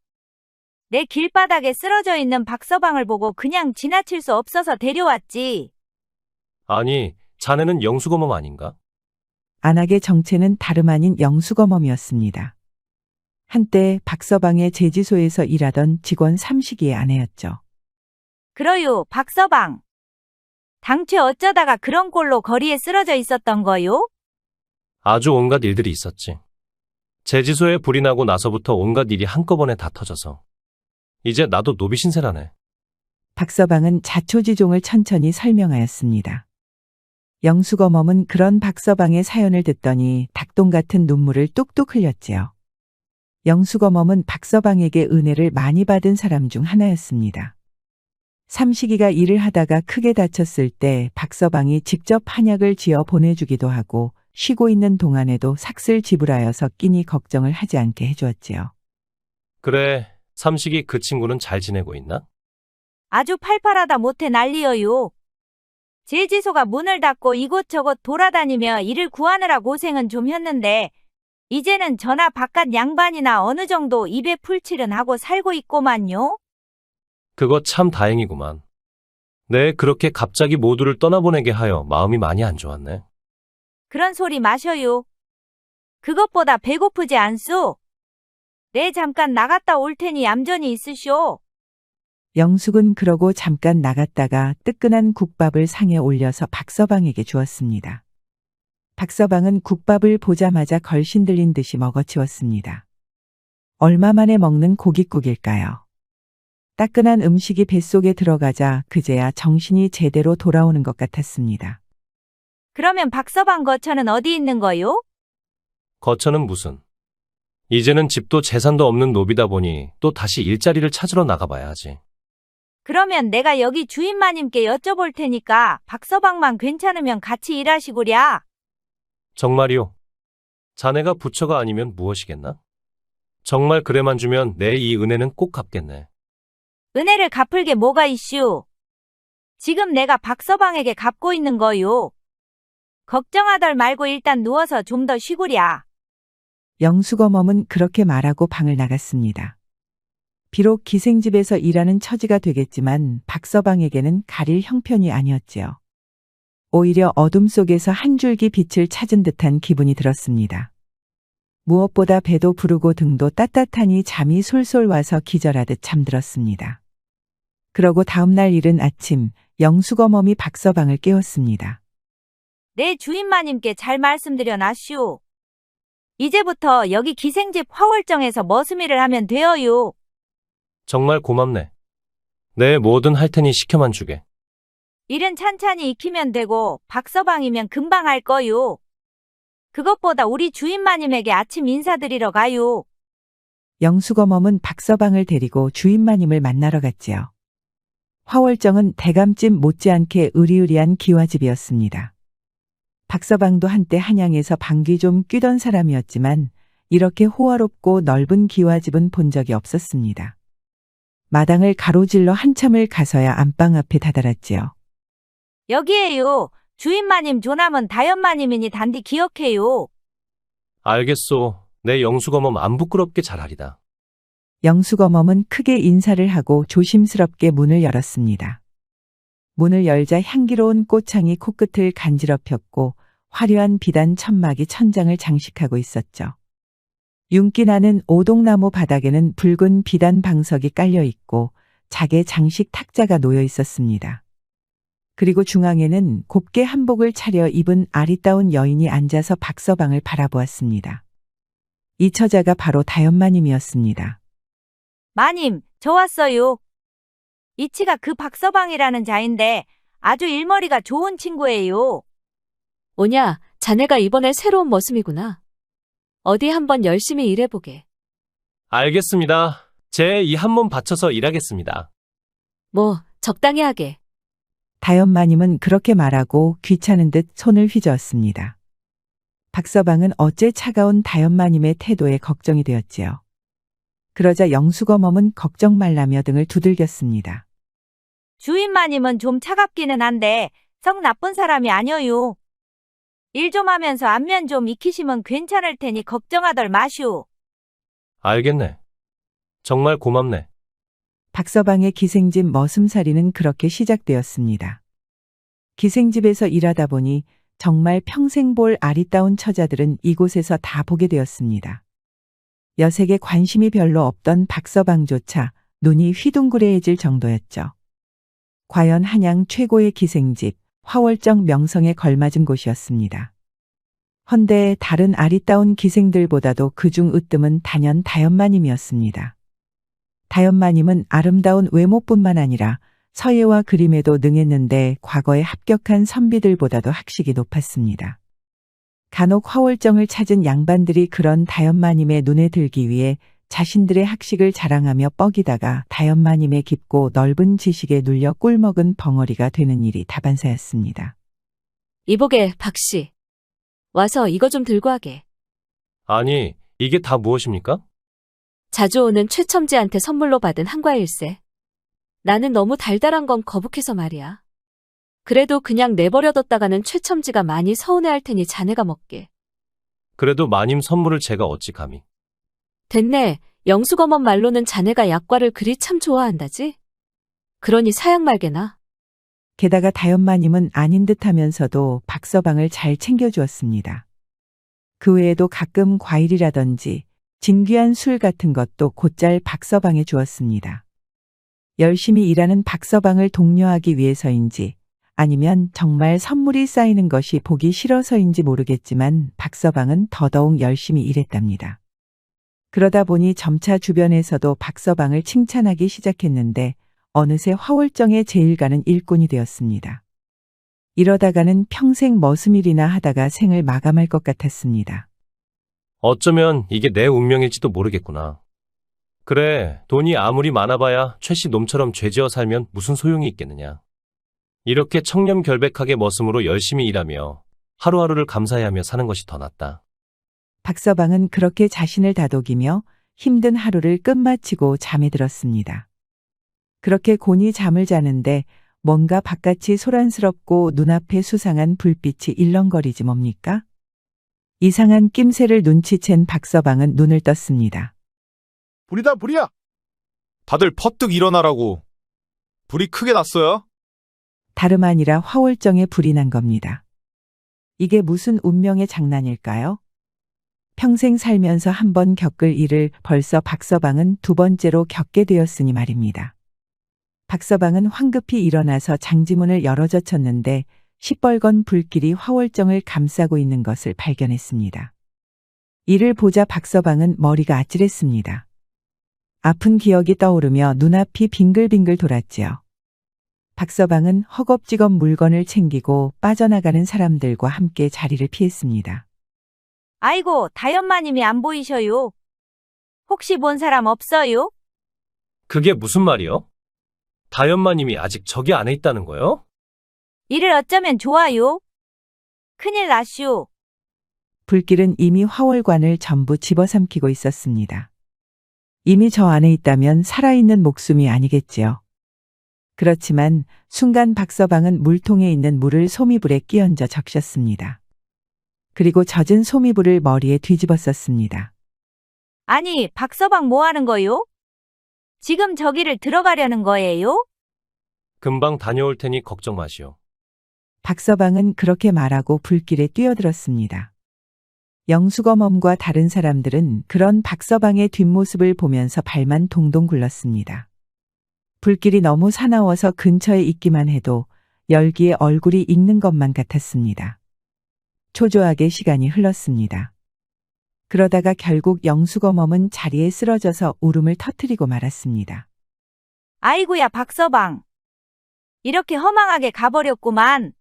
내 길바닥에 쓰러져 있는 박서방을 보고 그냥 지나칠 수 없어서 데려왔지. 아니, 자네는 영수검엄 아닌가? 안악의 정체는 다름 아닌 영수검엄이었습니다. 한때 박서방의 제지소에서 일하던 직원 삼식이의 아내였죠. 그러요, 박서방. 당최 어쩌다가 그런 꼴로 거리에 쓰러져 있었던 거요? 아주 온갖 일들이 있었지. 제지소에 불이 나고 나서부터 온갖 일이 한꺼번에 다 터져서. 이제 나도 노비 신세라네. 박서방은 자초지종을 천천히 설명하였습니다. 영수검엄은 그런 박서방의 사연을 듣더니 닭똥 같은 눈물을 뚝뚝 흘렸지요. 영수검엄은 박서방에게 은혜를 많이 받은 사람 중 하나였습니다. 삼식이가 일을 하다가 크게 다쳤을 때 박서방이 직접 한약을 지어 보내주기도 하고 쉬고 있는 동안에도 삭슬 지불하여서 끼니 걱정을 하지 않게 해주었지요. 그래, 삼식이 그 친구는 잘 지내고 있나? 아주 팔팔하다 못해 난리여요. 제지소가 문을 닫고 이곳저곳 돌아다니며 일을 구하느라 고생은 좀 했는데 이제는 전화 바깥 양반이나 어느 정도 입에 풀칠은 하고 살고 있고만요. 그거 참 다행이구만. 네, 그렇게 갑자기 모두를 떠나보내게 하여 마음이 많이 안 좋았네. 그런 소리 마셔요. 그것보다 배고프지 않소? 네, 잠깐 나갔다 올 테니 얌전히 있으쇼. 영숙은 그러고 잠깐 나갔다가 뜨끈한 국밥을 상에 올려서 박서방에게 주었습니다. 박서방은 국밥을 보자마자 걸신 들린 듯이 먹어치웠습니다. 얼마 만에 먹는 고깃국일까요? 따끈한 음식이 뱃속에 들어가자 그제야 정신이 제대로 돌아오는 것 같았습니다. 그러면 박서방 거처는 어디 있는 거요? 거처는 무슨? 이제는 집도 재산도 없는 노비다 보니 또 다시 일자리를 찾으러 나가봐야 하지. 그러면 내가 여기 주인마님께 여쭤볼 테니까 박서방만 괜찮으면 같이 일하시구랴. 정말이요? 자네가 부처가 아니면 무엇이겠나? 정말 그래만 주면 내 이 은혜는 꼭 갚겠네. 은혜를 갚을 게 뭐가 이슈? 지금 내가 박서방에게 갚고 있는 거요. 걱정하덜 말고 일단 누워서 좀 더 쉬구랴. 영숙어멈은 그렇게 말하고 방을 나갔습니다. 비록 기생집에서 일하는 처지가 되겠지만 박서방에게는 가릴 형편이 아니었지요. 오히려 어둠 속에서 한 줄기 빛을 찾은 듯한 기분이 들었습니다. 무엇보다 배도 부르고 등도 따뜻하니 잠이 솔솔 와서 기절하듯 잠들었습니다. 그러고 다음날 이른 아침 영숙어멈이 박서방을 깨웠습니다. 내 주인마님께 잘 말씀드려 놨슈. 이제부터 여기 기생집 화월정에서 머슴일을 하면 되어요. 정말 고맙네. 내 뭐든 할 테니 시켜만 주게. 일은 찬찬히 익히면 되고 박서방이면 금방 할 거요. 그것보다 우리 주인마님에게 아침 인사드리러 가요. 영숙어멈은 박서방을 데리고 주인마님을 만나러 갔지요. 화월정은 대감집 못지않게 으리으리한 기와집이었습니다. 박서방도 한때 한양에서 방귀 좀 뀌던 사람이었지만 이렇게 호화롭고 넓은 기와집은 본 적이 없었습니다. 마당을 가로질러 한참을 가서야 안방 앞에 다다랐지요. 여기에요. 주인마님 조남은 다연마님이니 단디 기억해요. 알겠소. 내 영숙어멈 안 부끄럽게 잘하리다. 영숙어멈은 크게 인사를 하고 조심스럽게 문을 열었습니다. 문을 열자 향기로운 꽃향이 코끝을 간지럽혔고 화려한 비단 천막이 천장을 장식하고 있었죠. 윤기 나는 오동나무 바닥에는 붉은 비단 방석이 깔려 있고 작의 장식 탁자가 놓여 있었습니다. 그리고 중앙에는 곱게 한복을 차려 입은 아리따운 여인이 앉아서 박서방을 바라보았습니다. 이 처자가 바로 다연마님이었습니다. 마님, 저 왔어요. 이치가 그 박서방이라는 자인데 아주 일머리가 좋은 친구예요. 오냐, 자네가 이번에 새로운 머슴이구나. 어디 한번 열심히 일해보게. 알겠습니다. 제 이 한 몸 바쳐서 일하겠습니다. 뭐, 적당히 하게. 다연마님은 그렇게 말하고 귀찮은 듯 손을 휘저었습니다. 박서방은 어째 차가운 다연마님의 태도에 걱정이 되었지요. 그러자 영숙어멈은 걱정 말라며 등을 두들겼습니다. 주인마님은 좀 차갑기는 한데 썩 나쁜 사람이 아니어요. 일 좀 하면서 안면 좀 익히시면 괜찮을 테니 걱정하덜 마시오. 알겠네. 정말 고맙네. 박서방의 기생집 머슴살이는 그렇게 시작되었습니다. 기생집에서 일하다 보니 정말 평생 볼 아리따운 처자들은 이곳에서 다 보게 되었습니다. 여색에 관심이 별로 없던 박서방조차 눈이 휘둥그레해질 정도였죠. 과연 한양 최고의 기생집, 화월정 명성에 걸맞은 곳이었습니다. 헌데 다른 아리따운 기생들보다도 그중 으뜸은 단연 다연마님이었습니다. 다연마님은 아름다운 외모뿐만 아니라 서예와 그림에도 능했는데 과거에 합격한 선비들보다도 학식이 높았습니다. 간혹 화월정을 찾은 양반들이 그런 다연마님의 눈에 들기 위해 자신들의 학식을 자랑하며 뻐기다가 다연마님의 깊고 넓은 지식에 눌려 꿀먹은 벙어리가 되는 일이 다반사였습니다. 이보게, 박씨. 와서 이거 좀 들고 하게. 아니, 이게 다 무엇입니까? 자주 오는 최첨지한테 선물로 받은 한과일세. 나는 너무 달달한 건 거북해서 말이야. 그래도 그냥 내버려뒀다가는 최첨지가 많이 서운해할 테니 자네가 먹게. 그래도 마님 선물을 제가 어찌 감히. 됐네. 영숙어멈 말로는 자네가 약과를 그리 참 좋아한다지? 그러니 사양 말게나. 게다가 다연마님은 아닌 듯하면서도 박서방을 잘 챙겨주었습니다. 그 외에도 가끔 과일이라든지 진귀한 술 같은 것도 곧잘 박서방에 주었습니다. 열심히 일하는 박서방을 독려하기 위해서인지 아니면 정말 선물이 쌓이는 것이 보기 싫어서인지 모르겠지만 박서방은 더더욱 열심히 일했답니다. 그러다 보니 점차 주변에서도 박서방을 칭찬하기 시작했는데 어느새 화월정의 제일 가는 일꾼이 되었습니다. 이러다가는 평생 머슴일이나 하다가 생을 마감할 것 같았습니다. 어쩌면 이게 내 운명일지도 모르겠구나. 그래, 돈이 아무리 많아봐야 최씨 놈처럼 죄지어 살면 무슨 소용이 있겠느냐. 이렇게 청렴결백하게 머슴으로 열심히 일하며 하루하루를 감사해하며 사는 것이 더 낫다. 박서방은 그렇게 자신을 다독이며 힘든 하루를 끝마치고 잠에 들었습니다. 그렇게 곤히 잠을 자는데 뭔가 바깥이 소란스럽고 눈앞에 수상한 불빛이 일렁거리지 뭡니까? 이상한 낌새를 눈치챈 박서방은 눈을 떴습니다. 불이다, 불이야! 다들 퍼뜩 일어나라고. 불이 크게 났어요. 다름 아니라 화월정에 불이 난 겁니다. 이게 무슨 운명의 장난일까요? 평생 살면서 한 번 겪을 일을 벌써 박서방은 두 번째로 겪게 되었으니 말입니다. 박서방은 황급히 일어나서 장지문을 열어젖혔는데 시뻘건 불길이 화월정을 감싸고 있는 것을 발견했습니다. 이를 보자 박서방은 머리가 아찔했습니다. 아픈 기억이 떠오르며 눈앞이 빙글빙글 돌았지요. 박서방은 허겁지겁 물건을 챙기고 빠져나가는 사람들과 함께 자리를 피했습니다. 아이고, 다연마님이 안 보이셔요. 혹시 본 사람 없어요? 그게 무슨 말이요? 다연마님이 아직 저기 안에 있다는 거요? 이를 어쩌면 좋아요? 큰일 났슈. 불길은 이미 화월관을 전부 집어삼키고 있었습니다. 이미 저 안에 있다면 살아있는 목숨이 아니겠지요. 그렇지만 순간 박서방은 물통에 있는 물을 소미불에 끼얹어 적셨습니다. 그리고 젖은 소미불을 머리에 뒤집어 썼습니다. 아니, 박서방 뭐 하는 거요? 지금 저기를 들어가려는 거예요? 금방 다녀올 테니 걱정 마시오. 박서방은 그렇게 말하고 불길에 뛰어들었습니다. 영숙어멈과 다른 사람들은 그런 박서방의 뒷모습을 보면서 발만 동동 굴렀습니다. 불길이 너무 사나워서 근처에 있기만 해도 열기에 얼굴이 익는 것만 같았습니다. 초조하게 시간이 흘렀습니다. 그러다가 결국 영숙어멈은 자리에 쓰러져서 울음을 터뜨리고 말았습니다. 아이고야, 박서방. 이렇게 허망하게 가버렸구만.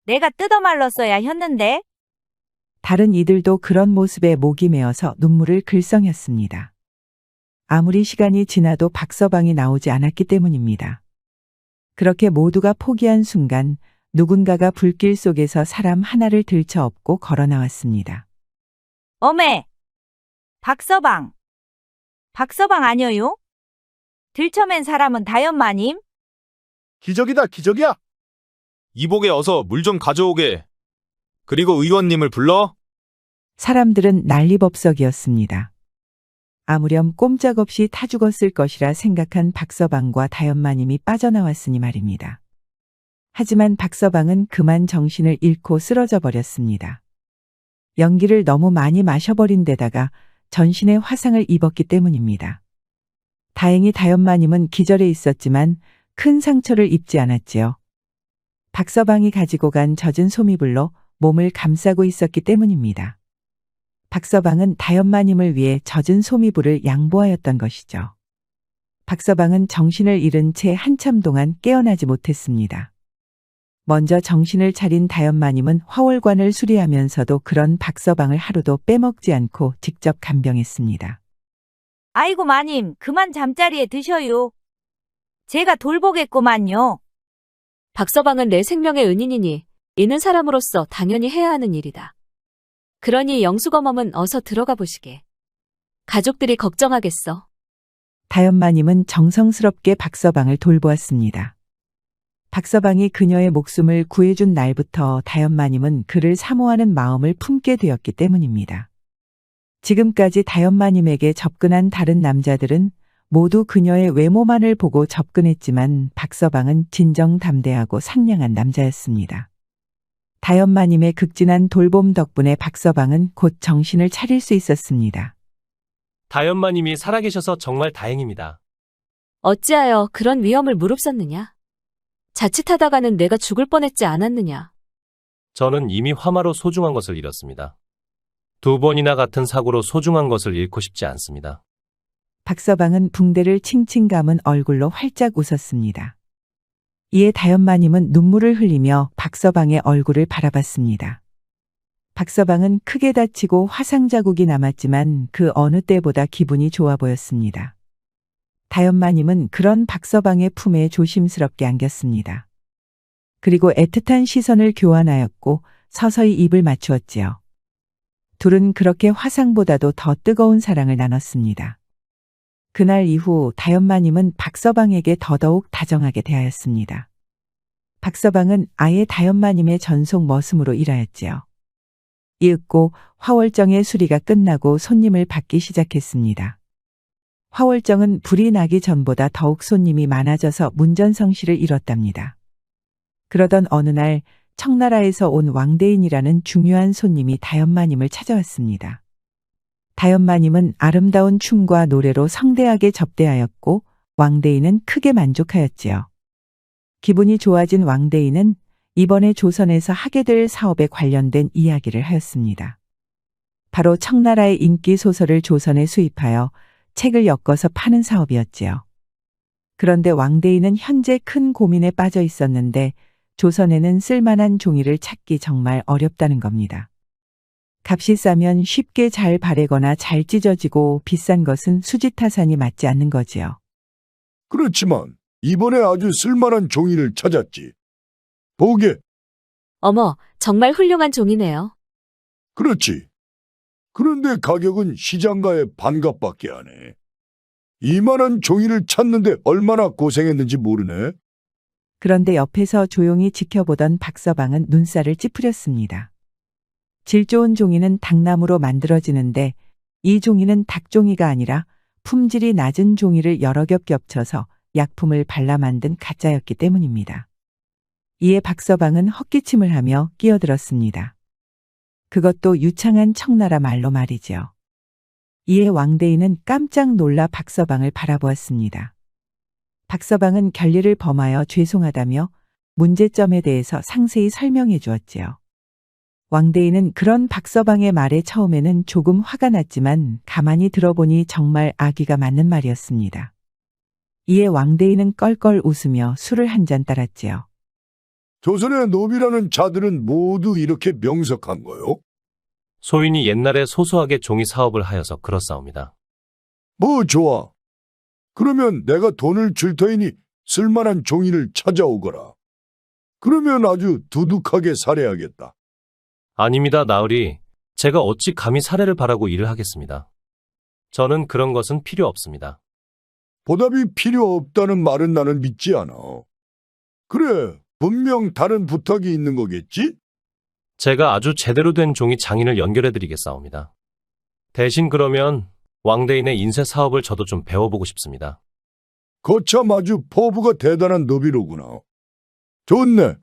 내가 뜯어말랐어야 했는데. 다른 이들도 그런 모습에 목이 메어서 눈물을 글썽였습니다. 아무리 시간이 지나도 박서방이 나오지 않았기 때문입니다. 그렇게 모두가 포기한 순간 누군가가 불길 속에서 사람 하나를 들쳐업고 걸어 나왔습니다. 어메! 박서방. 박서방 아니어요? 들쳐맨 사람은 다연마님? 기적이다, 기적이야! 이복에 어서 물 좀 가져오게. 그리고 의원님을 불러. 사람들은 난리법석이었습니다. 아무렴 꼼짝없이 타 죽었을 것이라 생각한 박서방과 다연마님이 빠져나왔으니 말입니다. 하지만 박서방은 그만 정신을 잃고 쓰러져 버렸습니다. 연기를 너무 많이 마셔버린 데다가 전신에 화상을 입었기 때문입니다. 다행히 다연마님은 기절해 있었지만 큰 상처를 입지 않았지요. 박서방이 가지고 간 젖은 소미불로 몸을 감싸고 있었기 때문입니다. 박서방은 다연마님을 위해 젖은 소미불을 양보하였던 것이죠. 박서방은 정신을 잃은 채 한참 동안 깨어나지 못했습니다. 먼저 정신을 차린 다연마님은 화월관을 수리하면서도 그런 박서방을 하루도 빼먹지 않고 직접 간병했습니다. 아이고 마님, 그만 잠자리에 드셔요. 제가 돌보겠구만요. 박서방은 내 생명의 은인이니 이는 사람으로서 당연히 해야 하는 일이다. 그러니 영숙어멈은 어서 들어가 보시게. 가족들이 걱정하겠어. 다연마님은 정성스럽게 박서방을 돌보았습니다. 박서방이 그녀의 목숨을 구해준 날부터 다연마님은 그를 사모하는 마음을 품게 되었기 때문입니다. 지금까지 다연마님에게 접근한 다른 남자들은 모두 그녀의 외모만을 보고 접근했지만 박서방은 진정담대하고 상냥한 남자였습니다. 다연마님의 극진한 돌봄 덕분에 박서방은 곧 정신을 차릴 수 있었습니다. 다연마님이 살아계셔서 정말 다행입니다. 어찌하여 그런 위험을 무릅썼느냐? 자칫하다가는 내가 죽을 뻔했지 않았느냐? 저는 이미 화마로 소중한 것을 잃었습니다. 2번이나 같은 사고로 소중한 것을 잃고 싶지 않습니다. 박서방은 붕대를 칭칭 감은 얼굴로 활짝 웃었습니다. 이에 다연마님은 눈물을 흘리며 박서방의 얼굴을 바라봤습니다. 박서방은 크게 다치고 화상 자국이 남았지만 그 어느 때보다 기분이 좋아 보였습니다. 다연마님은 그런 박서방의 품에 조심스럽게 안겼습니다. 그리고 애틋한 시선을 교환하였고 서서히 입을 맞추었지요. 둘은 그렇게 화상보다도 더 뜨거운 사랑을 나눴습니다. 그날 이후 다연마님은 박서방에게 더더욱 다정하게 대하였습니다. 박서방은 아예 다연마님의 전속 머슴으로 일하였지요. 이윽고 화월정의 수리가 끝나고 손님을 받기 시작했습니다. 화월정은 불이 나기 전보다 더욱 손님이 많아져서 문전성시를 이뤘답니다. 그러던 어느 날 청나라에서 온 왕대인이라는 중요한 손님이 다연마님을 찾아왔습니다. 다연마님은 아름다운 춤과 노래로 성대하게 접대하였고 왕대인은 크게 만족하였지요. 기분이 좋아진 왕대인은 이번에 조선에서 하게 될 사업에 관련된 이야기를 하였습니다. 바로 청나라의 인기 소설을 조선에 수입하여 책을 엮어서 파는 사업이었지요. 그런데 왕대인은 현재 큰 고민에 빠져 있었는데 조선에는 쓸만한 종이를 찾기 정말 어렵다는 겁니다. 값이 싸면 쉽게 잘 바래거나 잘 찢어지고 비싼 것은 수지타산이 맞지 않는 거지요. 그렇지만 이번에 아주 쓸만한 종이를 찾았지. 보게. 어머, 정말 훌륭한 종이네요. 그렇지. 그런데 가격은 시장가의 반값밖에 안 해. 이만한 종이를 찾는데 얼마나 고생했는지 모르네. 그런데 옆에서 조용히 지켜보던 박서방은 눈살을 찌푸렸습니다. 질 좋은 종이는 닭나무로 만들어지는데 이 종이는 닭종이가 아니라 품질이 낮은 종이를 여러 겹 겹쳐서 약품을 발라 만든 가짜였기 때문입니다. 이에 박서방은 헛기침을 하며 끼어들었습니다. 그것도 유창한 청나라 말로 말이죠. 이에 왕대인은 깜짝 놀라 박서방을 바라보았습니다. 박서방은 결례를 범하여 죄송하다며 문제점에 대해서 상세히 설명해 주었지요. 왕대인은 그런 박서방의 말에 처음에는 조금 화가 났지만 가만히 들어보니 정말 아귀가 맞는 말이었습니다. 이에 왕대인은 껄껄 웃으며 술을 한 잔 따랐지요. 조선의 노비라는 자들은 모두 이렇게 명석한 거요? 소인이 옛날에 소소하게 종이 사업을 하여서 그렇사옵니다. 뭐 좋아. 그러면 내가 돈을 줄 터이니 쓸만한 종이를 찾아오거라. 그러면 아주 두둑하게 살해하겠다. 아닙니다, 나으리. 제가 어찌 감히 사례를 바라고 일을 하겠습니다. 저는 그런 것은 필요 없습니다. 보답이 필요 없다는 말은 나는 믿지 않아. 그래, 분명 다른 부탁이 있는 거겠지? 제가 아주 제대로 된 종이 장인을 연결해드리겠사옵니다. 대신 그러면 왕대인의 인쇄 사업을 저도 좀 배워보고 싶습니다. 거참 아주 포부가 대단한 노비로구나. 좋네.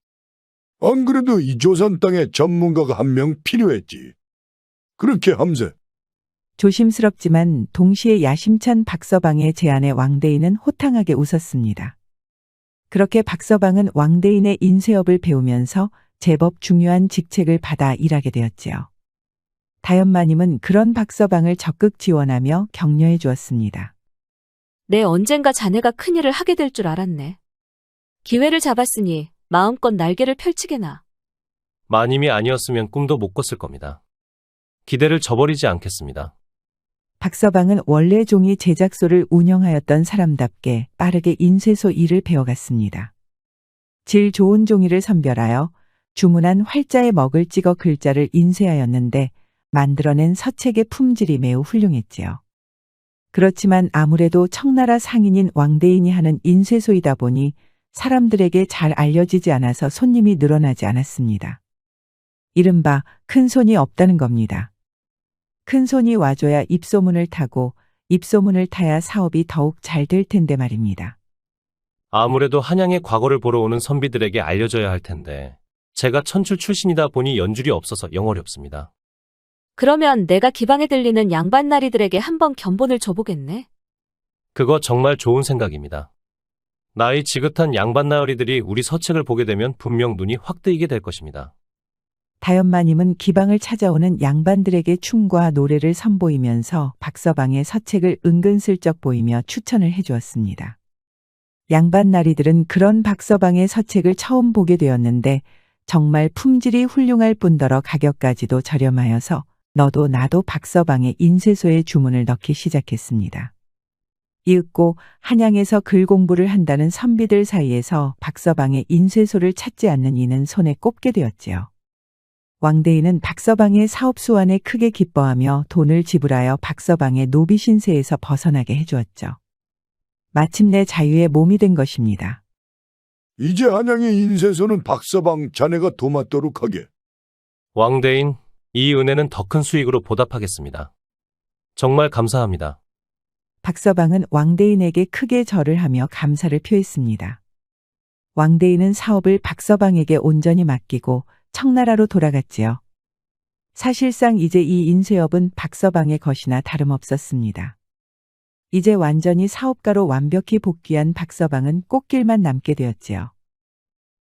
안 그래도 이 조선 땅에 전문가가 한 명 필요했지. 그렇게 함세. 조심스럽지만 동시에 야심찬 박서방의 제안에 왕대인은 호탕하게 웃었습니다. 그렇게 박서방은 왕대인의 인쇄업을 배우면서 제법 중요한 직책을 받아 일하게 되었지요. 다연마님은 그런 박서방을 적극 지원하며 격려해 주었습니다. 내 언젠가 자네가 큰일을 하게 될 줄 알았네. 기회를 잡았으니 마음껏 날개를 펼치게나. 마님이 아니었으면 꿈도 못 꿨을 겁니다. 기대를 저버리지 않겠습니다. 박서방은 원래 종이 제작소를 운영하였던 사람답게 빠르게 인쇄소 일을 배워갔습니다. 질 좋은 종이를 선별하여 주문한 활자에 먹을 찍어 글자를 인쇄하였는데 만들어낸 서책의 품질이 매우 훌륭했지요. 그렇지만 아무래도 청나라 상인인 왕대인이 하는 인쇄소이다 보니 사람들에게 잘 알려지지 않아서 손님이 늘어나지 않았습니다. 이른바 큰 손이 없다는 겁니다. 큰 손이 와줘야 입소문을 타고 입소문을 타야 사업이 더욱 잘 될 텐데 말입니다. 아무래도 한양의 과거를 보러 오는 선비들에게 알려져야 할 텐데 제가 천출 출신이다 보니 연줄이 없어서 영 어렵습니다. 그러면 내가 기방에 들리는 양반나리들에게 한번 견본을 줘보겠네. 그거 정말 좋은 생각입니다. 나이 지긋한 양반나으리들이 우리 서책을 보게 되면 분명 눈이 확 뜨이게 될 것입니다. 다연마님은 기방을 찾아오는 양반들에게 춤과 노래를 선보이면서 박서방의 서책을 은근슬쩍 보이며 추천을 해주었습니다. 양반나리들은 그런 박서방의 서책을 처음 보게 되었는데 정말 품질이 훌륭할 뿐더러 가격까지도 저렴하여서 너도 나도 박서방의 인쇄소에 주문을 넣기 시작했습니다. 이윽고 한양에서 글 공부를 한다는 선비들 사이에서 박서방의 인쇄소를 찾지 않는 이는 손에 꼽게 되었지요. 왕대인은 박서방의 사업 수완에 크게 기뻐하며 돈을 지불하여 박서방의 노비 신세에서 벗어나게 해주었죠. 마침내 자유의 몸이 된 것입니다. 이제 한양의 인쇄소는 박서방 자네가 도맡도록 하게. 왕대인, 이 은혜는 더 큰 수익으로 보답하겠습니다. 정말 감사합니다. 박서방은 왕대인에게 크게 절을 하며 감사를 표했습니다. 왕대인은 사업을 박서방에게 온전히 맡기고 청나라로 돌아갔지요. 사실상 이제 이 인쇄업은 박서방의 것이나 다름없었습니다. 이제 완전히 사업가로 완벽히 복귀한 박서방은 꽃길만 남게 되었지요.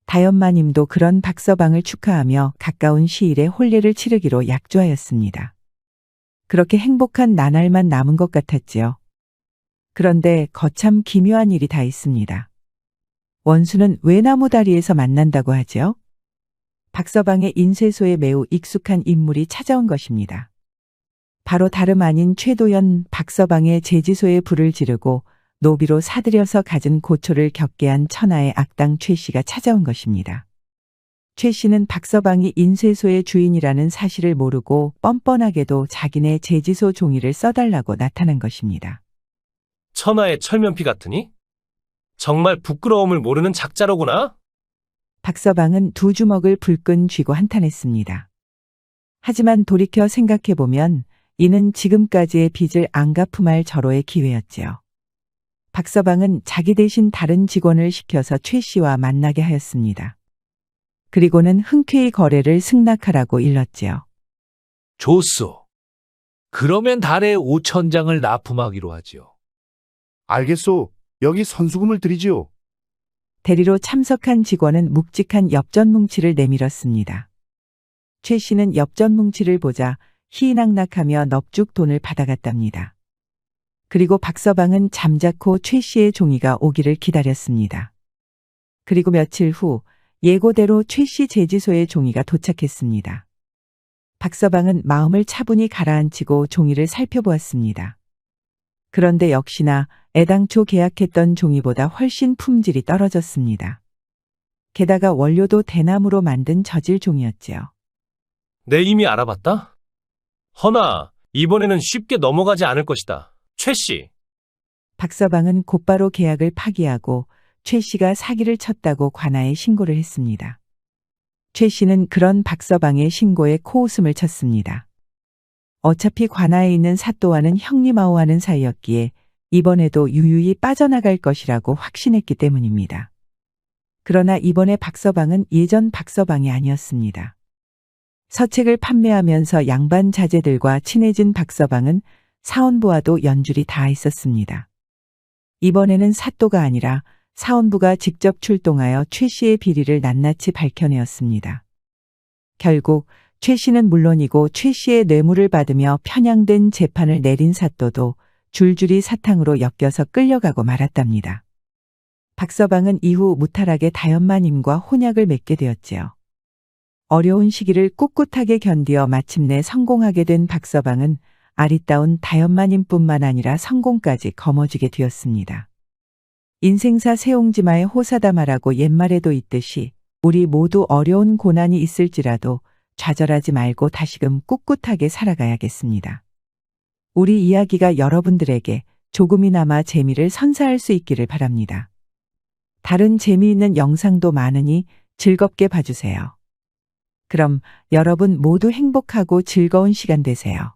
다연마님도 그런 박서방을 축하하며 가까운 시일에 혼례를 치르기로 약조하였습니다. 그렇게 행복한 나날만 남은 것 같았지요. 그런데 거참 기묘한 일이 다 있습니다. 원수는 왜 나무다리에서 만난다고 하죠? 박서방의 인쇄소에 매우 익숙한 인물이 찾아온 것입니다. 바로 다름 아닌 최도연 박서방의 제지소에 불을 지르고 노비로 사들여서 갖은 고초를 겪게 한 천하의 악당 최 씨가 찾아온 것입니다. 최 씨는 박서방이 인쇄소의 주인이라는 사실을 모르고 뻔뻔하게도 자기네 제지소 종이를 써달라고 나타난 것입니다. 천하의 철면피 같으니? 정말 부끄러움을 모르는 작자로구나? 박서방은 두 주먹을 불끈 쥐고 한탄했습니다. 하지만 돌이켜 생각해보면 이는 지금까지의 빚을 안 갚음할 절호의 기회였지요. 박서방은 자기 대신 다른 직원을 시켜서 최 씨와 만나게 하였습니다. 그리고는 흔쾌히 거래를 승낙하라고 일렀지요. 좋소. 그러면 달에 5,000장을 납품하기로 하지요. 알겠소. 여기 선수금을 드리지요. 대리로 참석한 직원은 묵직한 엽전 뭉치를 내밀었습니다. 최 씨는 엽전 뭉치를 보자 희낙낙하며 넙죽 돈을 받아갔답니다. 그리고 박서방은 잠자코 최 씨의 종이가 오기를 기다렸습니다. 그리고 며칠 후 예고대로 최 씨 제지소의 종이가 도착했습니다. 박서방은 마음을 차분히 가라앉히고 종이를 살펴보았습니다. 그런데 역시나 애당초 계약했던 종이보다 훨씬 품질이 떨어졌습니다. 게다가 원료도 대나무로 만든 저질 종이었지요. 내 이미 알아봤다? 허나 이번에는 쉽게 넘어가지 않을 것이다. 최 씨. 박서방은 곧바로 계약을 파기하고 최 씨가 사기를 쳤다고 관아에 신고를 했습니다. 최 씨는 그런 박서방의 신고에 코웃음을 쳤습니다. 어차피 관아에 있는 사또와는 형님아우하는 사이였기에 이번에도 유유히 빠져나갈 것이라고 확신했기 때문입니다. 그러나 이번에 박서방은 예전 박서방이 아니었습니다. 서책을 판매하면서 양반 자제들과 친해진 박서방은 사원부와도 연줄이 다 있었습니다. 이번에는 사또가 아니라 사원부가 직접 출동하여 최 씨의 비리를 낱낱이 밝혀내었습니다. 결국 최 씨는 물론이고 최 씨의 뇌물을 받으며 편향된 재판을 내린 사또도 줄줄이 사탕으로 엮여서 끌려가고 말았답니다. 박서방은 이후 무탈하게 다연마님과 혼약을 맺게 되었지요. 어려운 시기를 꿋꿋하게 견디어 마침내 성공하게 된 박서방은 아리따운 다연마님뿐만 아니라 성공까지 거머쥐게 되었습니다. 인생사 세옹지마의 호사다마라고 옛말에도 있듯이 우리 모두 어려운 고난이 있을지라도 좌절하지 말고 다시금 꿋꿋하게 살아가야겠습니다. 우리 이야기가 여러분들에게 조금이나마 재미를 선사할 수 있기를 바랍니다. 다른 재미있는 영상도 많으니 즐겁게 봐주세요. 그럼 여러분 모두 행복하고 즐거운 시간 되세요.